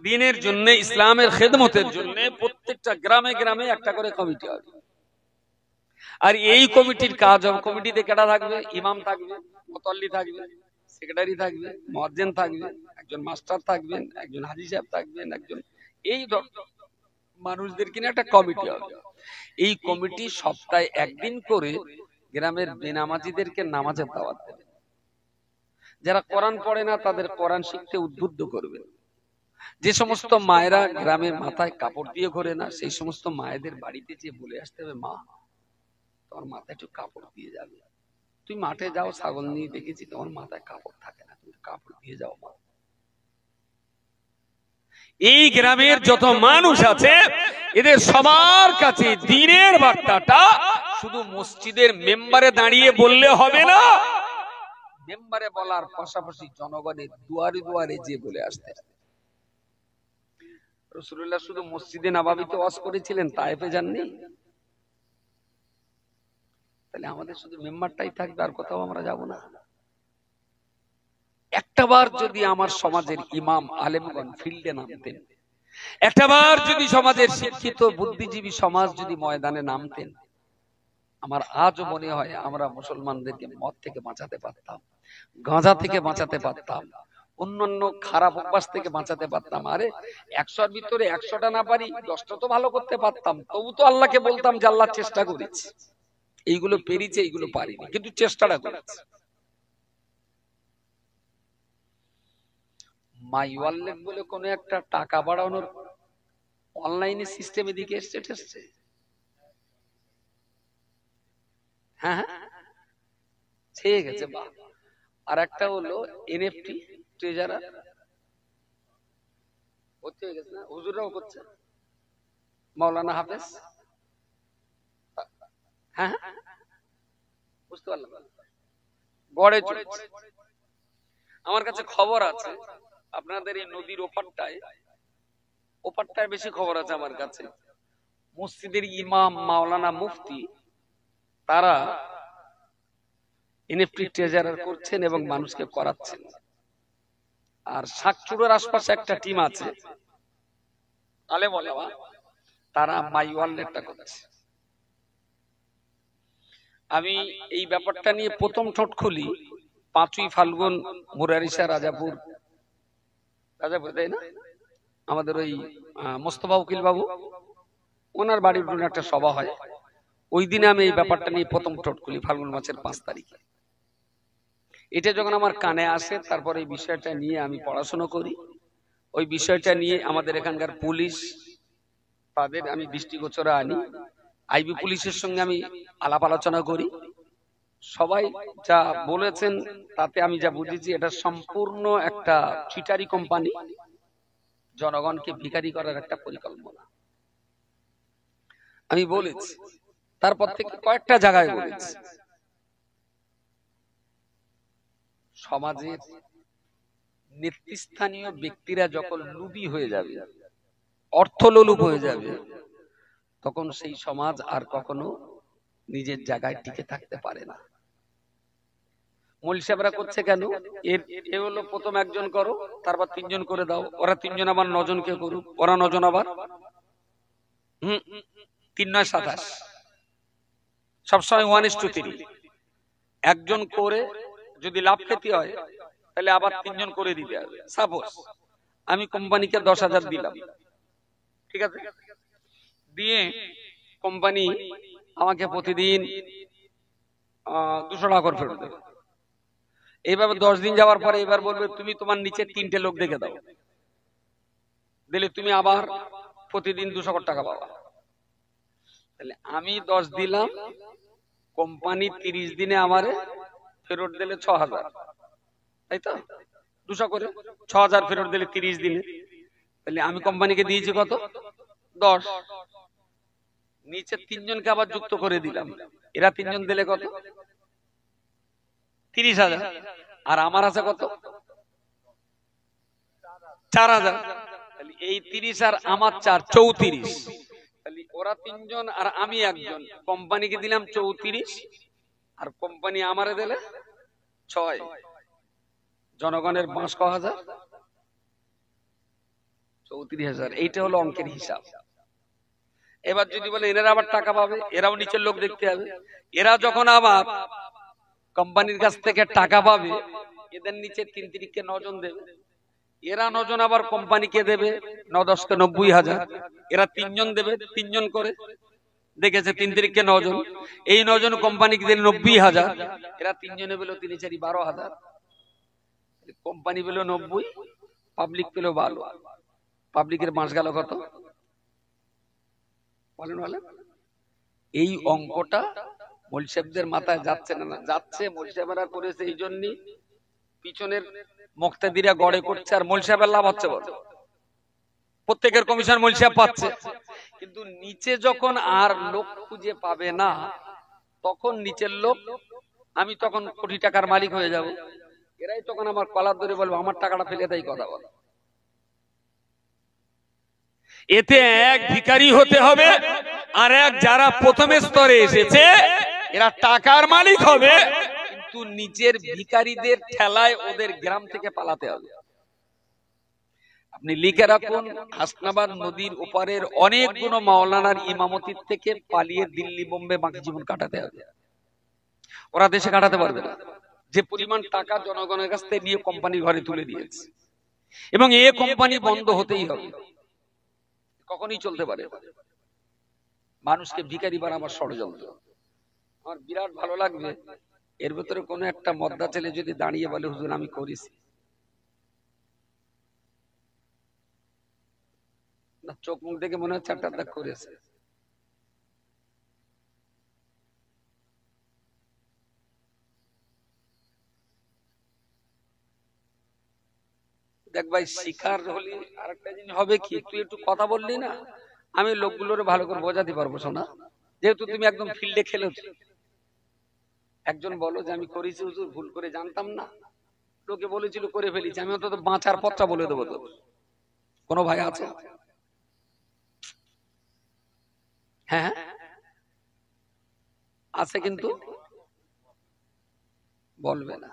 দ্বীনের জন্য, ইসলামের খেদমতের জন্য প্রত্যেকটা গ্রামে গ্রামে একটা করে কমিটি আছে। আর এই কমিটির কাজ, কমিটিতে কেটা থাকবে? ইমাম থাকবে, মুতাল্লি থাকবে, সেক্রেটারি থাকবে, মুয়াজ্জিন থাকবে, একজন মাস্টার থাকবেন, একজন হাজী সাহেব থাকবেন, একজন এই মানুষদের কিনে একটা কমিটি হবে। এই কমিটি সপ্তাহে একদিন করে গ্রামের বেনামাজিদেরকে নামাজের দাওয়াত দেবে। যারা কোরআন পড়ে না তাদের কোরআন শিখতে উদ্বুদ্ধ করবে। যে সমস্ত মায়েরা গ্রামের মাথায় কাপড় দিয়ে ঘোরে না, সেই সমস্ত মায়েদের বাড়িতে যে বলে আসতে হবে, মা তোমার মাথায় একটু কাপড় দিয়ে যাবে। তুই মাঠে যাও, ছাগল নিয়ে দেখেছি তোমার মাথায় কাপড় থাকে না, তুমি কাপড় দিয়ে যাও মা। এই গ্রামের যত মানুষ আছে এদের সবার কাছে দ্বীনের বার্তাটা শুধু মসজিদের মেম্বারে দাঁড়িয়ে বললে হবে না, মেম্বারে বলার পাশাপাশি জনগণের দুয়ারে দুয়ারে যে বলে আসতে। রাসূলুল্লাহ শুধু মসজিদে নববীতে ওয়াজ করেছিলেন, তায়েফে যাননি। তাহলে আমাদের শুধু মেম্বারটাই থাকবে, আর কোথাও আমরা যাব না। একটাবার যদি আমার সমাজের ইমাম আলেমগণ ফিল্ডে নামতেন, একটাবার যদি সমাজের শিক্ষিত বুদ্ধিজীবী সমাজ যদি ময়দানে নামতেন, আমার আজও মনে হয় আমরা মুসলমানদেরকে মদ থেকে বাঁচাতে পারতাম, গাঁজা থেকে বাঁচাতে পারতাম, অন্যান্য খারাপ অভ্যাস থেকে বাঁচাতে পারতাম। আরে 100-র ভিতরে 100টা না পারি, 10টা তো ভালো করতে পারতাম। তবু তো আল্লাহকে বলতাম যে আল্লাহ চেষ্টা করেছি, এইগুলো পেরেছে, এইগুলো পারিনি, কিন্তু চেষ্টাটা করেছি। মাই ওয়ালেট বলে কোন একটা টাকা বাড়ানোর অনলাইনে সিস্টেমে দিকে এসছে। হ্যাঁ, ঠিক আছে। আর একটা হলো এনএফটি ট্রেজারার, হচ্ছে গেছে না, হুজুররাও করছে, মাওলানা হাফেজ। হ্যাঁ, বুঝতে পারলাম। গড়ে চলছে। আমার কাছে খবর আছে আপনাদের এই নদীর ওপারটায় বেশি খবর আছে আমার কাছে। মসজিদের ইমাম, মাওলানা, মুফতি তারা এনএফটি ট্রেজারার করছেন এবং মানুষকে করাচ্ছেন। আর শাকচুরের আশপাশে একটা টিম আছে, আলেম ওলামা, তারা মাই ওয়ালেটটা করছে। আমি এই ব্যাপারটা নিয়ে প্রথম ঠোঁট খুলি 5ই ফাল্গুন মুরারিসা রাজাপুর, তাই না, আমাদের ওই মোস্তফা উকিল বাবু, ওনার বাড়ির জন্য একটা সভা হয়। ওই দিনে আমি এই ব্যাপারটা নিয়ে প্রথম ঠোঁট খুলি, ফাল্গুন মাসের 5 তারিখে। এটা যখন আমার কানে আসে, তারপর এই বিষয়টা নিয়ে আমি পড়াশোনা করি। ওই বিষয়টা নিয়ে আমাদের এখানকার পুলিশ, তাদের আমি দৃষ্টিগোচরে আনি। আইবি পুলিশের সঙ্গে আমি আলাপ আলোচনা করি। সবাই যা বলেছেন তাতে আমি যা বুঝেছি, এটা সম্পূর্ণ একটা চিটারি কোম্পানি, জনগণকে ভিখারি করার একটা পরিকল্পনা আমি বলেছি। তারপর থেকে কয়েকটা জায়গায় বলেছি, সমাজের নেতৃস্থানীয় ব্যক্তিরা যখন লুবি হয়ে যাবে, অর্থলোলুপ হয়ে যাবে, তখন সেই সমাজ আর কখনো নিজের জায়গায় টিকে থাকতে পারে না। মৌলভী সাহেবরা করছে কেন? এ হলো প্রথম একজন করো, তারপর 3 জন করে দাও, ওরা 3 জন আবার 9 জনকে করুক, ওরা 9 জন আবার 3 9 27, সবসময় 1:3। একজন করে যদি লাভ ক্ষতি হয় তাহলে আবার 3 জন করে দিতে হবে। সাপোজ আমি কোম্পানিকে 10,000 দিলাম, ঠিক আছে, দিয়ে কোম্পানি আমাকে প্রতিদিন 200 টাকা করে ফেরত দেবে। এইভাবে 10 দিন যাওয়ার পরে এবার বলবে তুমি তোমার নিচে 3টে লোক দেখে দাও, দিলে তুমি আবার প্রতিদিন 200 টাকা পাবা। তাহলে আমি 10 দিলাম, কোম্পানি 30 দিনে আমারে ফেরত দিলে 6000, তাই তো? 200 করে 6000 ফেরত দিলে 30 দিনে, তাহলে আমি কোম্পানিকে দিয়েছি কত? 10। নিচে 3 জনকে আবার যুক্ত করে দিলাম, এরা 3 জন দিলে কত? 30,000। আর আমার আছে কত? 4000। তাহলে এই 30 আর আমার 4, 34। তাহলে ওরা 3 জন আর আমি একজন, কোম্পানিকে দিলাম 34 আর কোম্পানি আমারে দিলে 6। জনগণের 5,000, 34,000। এইটা হলো অঙ্কের হিসাব। এবার যদি বলে এনারা আবার টাকা পাবে, এরাও নিচের লোক দেখতে হবে। এরা যখন আবার কোম্পানির কাছ থেকে টাকা পাবে, এদের নিচে 3 3কে 9 জন দেবে, এরা 9 জন আবার কোম্পানিকে দেবে 9 10 কে 90,000। এরা 3 জন দেবে, 3 জন করে দেখেছে 3 3কে 9 জন, এই 9 জন কোম্পানিকে দিলে 90,000। এরা 3 জনে পেল 3 4 12,000। কোম্পানি পেল 90, পাবলিক পেল 12। পাবলিকের মাস গেল কত বলেন বলেন? এই অঙ্কটা মৌলভী সাহেবদের মাথায় যাচ্ছে না? যাচ্ছে। মৌলভী সাহেবরা করেছে এই জন্যই, পিছনের মুক্তাদিরা গড়ে করছে, আর মৌলভী সাহেবের লাভ হচ্ছে বল, প্রত্যেকের কমিশন মৌলভী সাহেব পাচ্ছে। কিন্তু নিচে যখন আর লোক খুঁজে পাবে না, তখন নিচের লোক, আমি তখন কোটি টাকার মালিক হয়ে যাব, এরাই তখন আমার কলার ধরে বলবো আমার টাকাটা ফেলে দেয়, কথা বল। এতে এক ভিখারি হতে হবে, আর এক যারা প্রথম স্তরে এসেছে এরা টাকার মালিক হবে, কিন্তু নিচের ভিখারিদের ঠেলায় ওদের গ্রাম থেকে পালাতে হবে। আপনি লিখে রাখুন, হাসনাবাদ নদীর ওপারের অনেকগুলো মাওলানার ইমামতির থেকে পালিয়ে দিল্লি বোম্বে বাকি জীবন কাটাতে হবে। ওরা দেশে কাটাতে পারবে না, যে পরিমাণ টাকা জনগণের কাছ থেকে নিয়ে কোম্পানির ঘরে তুলে দিয়েছে। এবং এ কোম্পানি বন্ধ হতেই হবে, কখনই চলতে পারে। মানুষকে ভিখারি বানাবার ষড়যন্ত্র। আমার বিরাট ভালো লাগবে এর ভেতরে কোনো একটা মদ্দা ছেলে যদি দাঁড়িয়ে বলে হুজুর আমি করেছি, না চোখ মুখ দেখে মনে হচ্ছে একটা করেছে। দেখ ভাই, শিকার হলি আরেকটা জিনিস হবে কি, তুই একটু কথা বললি না, আমি লোকগুলোর ভালো করে বোঝাতে পারবো শোনা, যেহেতু তুমি একদম ফিল্ডে খেলেছো। একজন বলো যে আমি করেছি হুজুর, ভুল করে জানতাম না, লোকে বলেছিল করে ফেলেছি, আমি অন্তত বাঁচার পথটা বলে দেবো। তো কোনো ভাই আছে? হ্যাঁ আছে, কিন্তু বলবে না।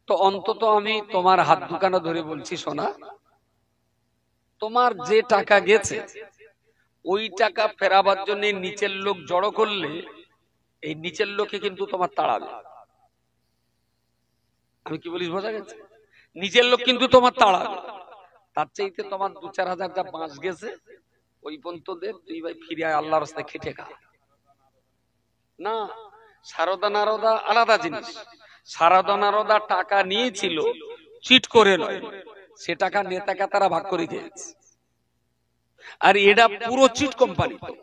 তো অন্তত আমি তোমার হাত দুখানা ধরে বলছি শোনা, তোমার যে টাকা গেছে ওই টাকা ফেরাবার জন্য নিচের লোক জড়ো করলে এই নিচের লোকে কিন্তু তোমার তাড়াবে। আমি কি বলিস বোঝা গেছে? নিচের লোক কিন্তু তোমার তাড়াবে। তার চাইতে তোমার 2-4 হাজার যা বাঁশ গেছে ওই পর্যন্ত দে, তুই ভাই ফিরে আয়, আল্লাহর রাস্তায় খেটে খা। না, সারদা নারদা আলাদা জিনিস। সারদা নারদা টাকা নিয়েছিল, চিট করে নয়, সে টাকা নেতাকে তারা ভাগ করে খেয়েছে। আর এটা পুরো চিট কোম্পানি, তো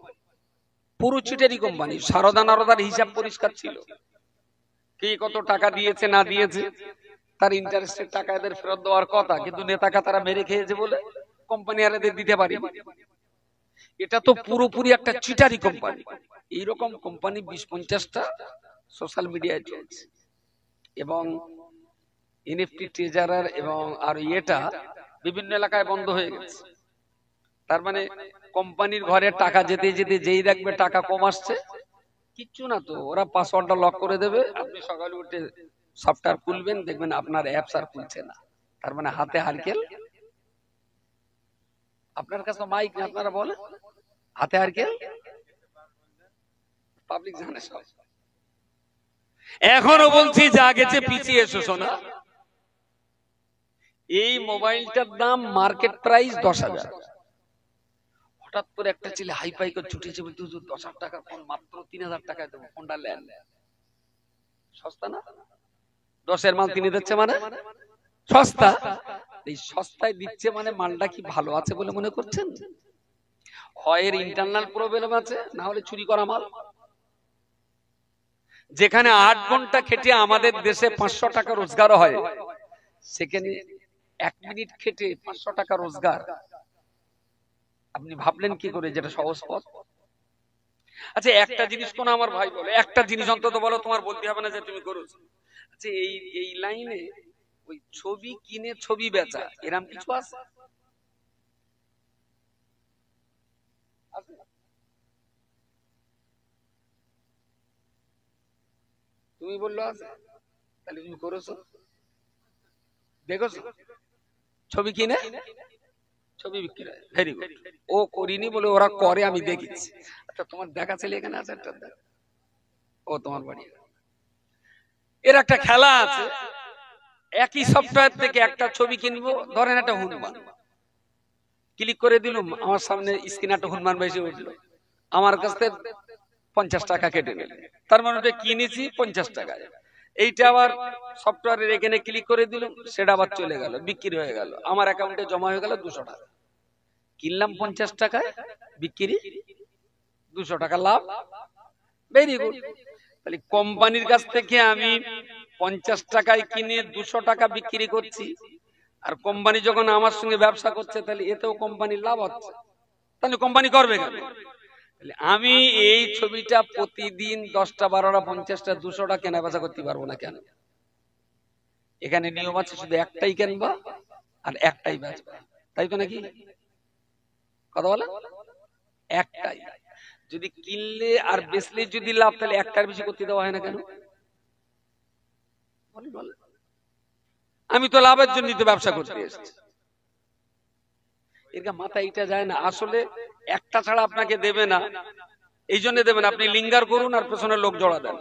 পুরো চিটেরই কোম্পানি। সারদা নারদার হিসাব পরিষ্কার ছিল, কে কত টাকা দিয়েছে না দিয়েছে, তার ইন্টারেস্টের টাকা এদের ফেরত দেওয়ার কথা, কিন্তু নেতাকে তারা মেরে খেয়েছে বলে কোম্পানি আর এদের দিতে পারি। এটা তো পুরোপুরি একটা চিটারি কোম্পানি। এইরকম কোম্পানি 20-50টা সোশ্যাল মিডিয়ায় চলছে, এবং এনএফটি ট্রেজারার এবং আর এটা বিভিন্ন এলাকায় বন্ধ হয়ে গেছে। তার মানে কোম্পানির ঘরে টাকা যেতে যেতে যেই দেখবে টাকা কম আসছে, কিচ্ছু না তো, ওরা পাসওয়ার্ডটা লক করে দেবে, আপনি সকালে উঠে সফটওয়্যার খুলবেন, দেখবেন আপনার অ্যাপস আর খুলছে না। তার মানে হাতে হারকেল। আপনার কাছে মাইক না, আপনারা বলেন হাতে হারকেল, পাবলিক জানে সব। এখনো বলছি যা গেছে পিছিয়ে এসো শোনা। এই মোবাইলটার দাম মার্কেট প্রাইস 10,000। হঠাৎ করে একটা ছেলে হাইফাই করে ছুটেছে, বলতে হুজুর 10,000 টাকার ফোন মাত্র 3,000 টাকায় দেবো, ফোনটা নেন। সস্তা না? 10-এর মাল তিনি দিচ্ছে মানে সস্তা। এই সস্তায় দিচ্ছে মানে মালটা কি ভালো আছে বলে মনে করছেন? হয় এর ইন্টারনাল প্রবলেম আছে, না হলে চুরি করা মাল। যেখানে 8 ঘন্টা খেটে আমাদের দেশে 500 টাকা রোজগার হয়, সেখানে 1 মিনিট খেটে 500 টাকা রোজগার। আপনি ভাবলেন কি করে যেটা সহজ পথ? আচ্ছা একটা জিনিস কোন আমার ভাই বলে, একটা জিনিস অন্তত বলো, তোমার বলতে হবে না যে তুমি করেছো। আচ্ছা এই লাইনে ওই ছবি কিনে ছবি বেচা, এরকম কিছু আছে? তুমি বললো আছে, তাহলে তুমি করেছো, দেখেছো? ছবি কিনে ছবি বিক্রি হয়, ভেরি গুড। ও করিনি বলে ওরা করে, আমি দেখেছি। আচ্ছা তোমার দেখা ছেলে এখানে আছে একটা, ও তোমার বাড়ি। এর একটা খেলা আছে, একই সফটওয়্যার থেকে একটা ছবি কিনবো, ধরেন একটা হনুমান, ক্লিক করে দিলাম, আমার সামনে স্ক্রিনে একটা হনুমান বেশি উঠলো, আমার কাছ থেকে 50 টাকা কেটে নিল। তার মানে ওটা কিনেছি 50 টাকায়। এইটা আবার সফটওয়্যারের এখানে ক্লিক করে দিলাম, সেটা আবার চলে গেল, বিক্রি হয়ে গেল, আমার অ্যাকাউন্টে জমা হয়ে গেল 200 টাকা। কিনলাম 50 টাকায়, বিক্রি 200 টাকা লাভ, ভেরি গুড। তাহলে কোম্পানির কাছ থেকে আমি 50 টাকায় কিনে 200 টাকা বিক্রি করছি, আর কোম্পানি যখন আমার সঙ্গে ব্যবসা করছে, তাহলে এতেও কোম্পানির লাভ হচ্ছে। তাহলে কোম্পানি করবে কেন? আমি এই ছবিটা প্রতিদিন 10টা 12টা 50টা 200টা কেনা বেচা করতে পারবো না কেন? এখানে নিয়ম আছে, শুধু একটাই কেনবা আর একটাই বেচবা, তাই তো নাকি? কথা বলে একটাই। যদি কিনলে আর বেচলে যদি লাভ, তাহলে একটার বেশি করতে দেওয়া হয় না কেন? আমি তো লাভের জন্য তো ব্যবসা করতে এসেছি। এর মাথা এটা যায় না, আসলে একটা ছাড়া আপনাকে দেবে না, এই জন্য দেবে না, আপনি লিঙ্গার করুন আর পেছনে লোক জড়া দেন,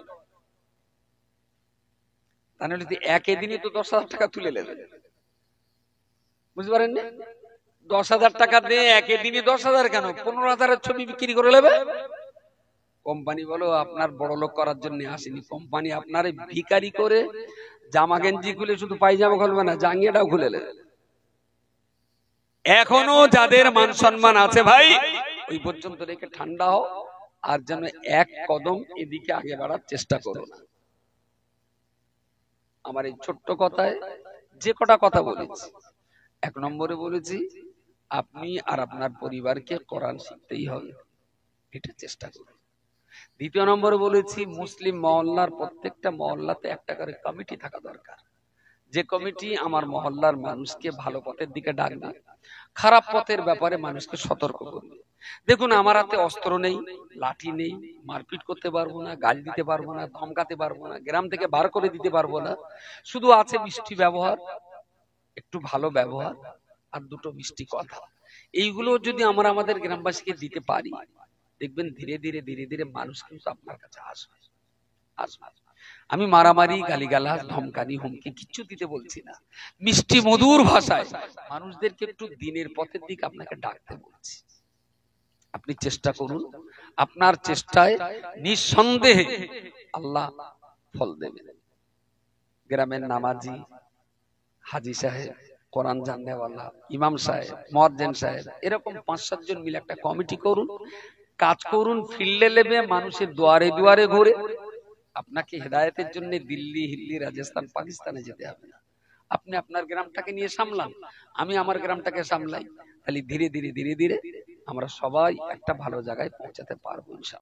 তাহলে যদি একই দিনই তো 10,000 টাকা তুলে নেবেন। বুঝতে পারেন না? 10,000 টাকা দিয়ে একই দিনই 10,000 কেন, 15,000-এর ছবি বিক্রি করে নেবে। কোম্পানি বলো আপনার বড় লোক করার জন্য আসেনি, কোম্পানি আপনার ভিখারি করে জামা গেঞ্জি খুলে শুধু পায়জামা খুলবে না, জাঙ্গিয়াটাও খুলে নেবে। এখনো যাদের মান সম্মান আছে ভাই, ওই পর্যন্ত রেখে ঠান্ডা হও, আর যেন এক কদম এদিকে আগে বাড়ার চেষ্টা করো না। আমার এই ছোট্ট কথায় যে কটা কথা বলেছি, 1 নম্বরে বলেছি আপনি আর আপনার পরিবারকে কোরআন শিখতেই হবে, এটা চেষ্টা করুন। 2 নম্বরে বলেছি মুসলিম মহল্লার প্রত্যেকটা মহল্লাতে একটা করে কমিটি থাকা দরকার, যে কমিটি আমার মহল্লার মানুষকে ভালো পথের দিকে ডাকবে, খারাপ পথের ব্যাপারে মানুষকে সতর্ক করবে। দেখুন আমার হাতে অস্ত্র নেই, লাঠি নেই, মারপিট করতে পারবো না, গালি দিতে পারবো না, ধমকাতে পারবো না, গ্রাম থেকে বার করে দিতে পারবো না, শুধু আছে মিষ্টি ব্যবহার, একটু ভালো ব্যবহার আর 2টো মিষ্টি কথা। এইগুলো যদি আমরা আমাদের গ্রামবাসীকে দিতে পারি, দেখবেন ধীরে ধীরে ধীরে ধীরে মানুষ কিন্তু আপনার কাছে আসবে। আমি মারামারি, গালিগালাজ, ধমকানি, হুমকি কিচ্ছু দিতে বলছি না, মিষ্টি মধুর ভাষায় মানুষদেরকে একটু দিনের পথের দিকে আপনাকে ডাকতে বলছি। আপনি চেষ্টা করুন, আপনার চেষ্টায় নিঃসন্দেহে আল্লাহ ফল দেবেন। গ্রামের নামাজি, হাজি সাহেব, কোরআন জাননেওয়ালা, ইমাম সাহেব, মুয়াজ্জিন সাহেব, এরকম 5-7 জন মিলে একটা কমিটি করুন, কাজ করুন, ফিল্ডে নেবে, মানুষের দুয়ারে দুয়ারে ঘুরে। আপনাকে হেদায়েতের জন্য দিল্লি, হিল্লি, রাজস্থান, পাকিস্তানে যেতে হবে না, আপনি আপনার গ্রামটাকে নিয়ে সামলান, আমি আমার গ্রামটাকে সামলাই, তাহলে ধীরে ধীরে ধীরে ধীরে আমরা সবাই একটা ভালো জায়গায় পৌঁছাতে পারবো ইনশাআল্লাহ।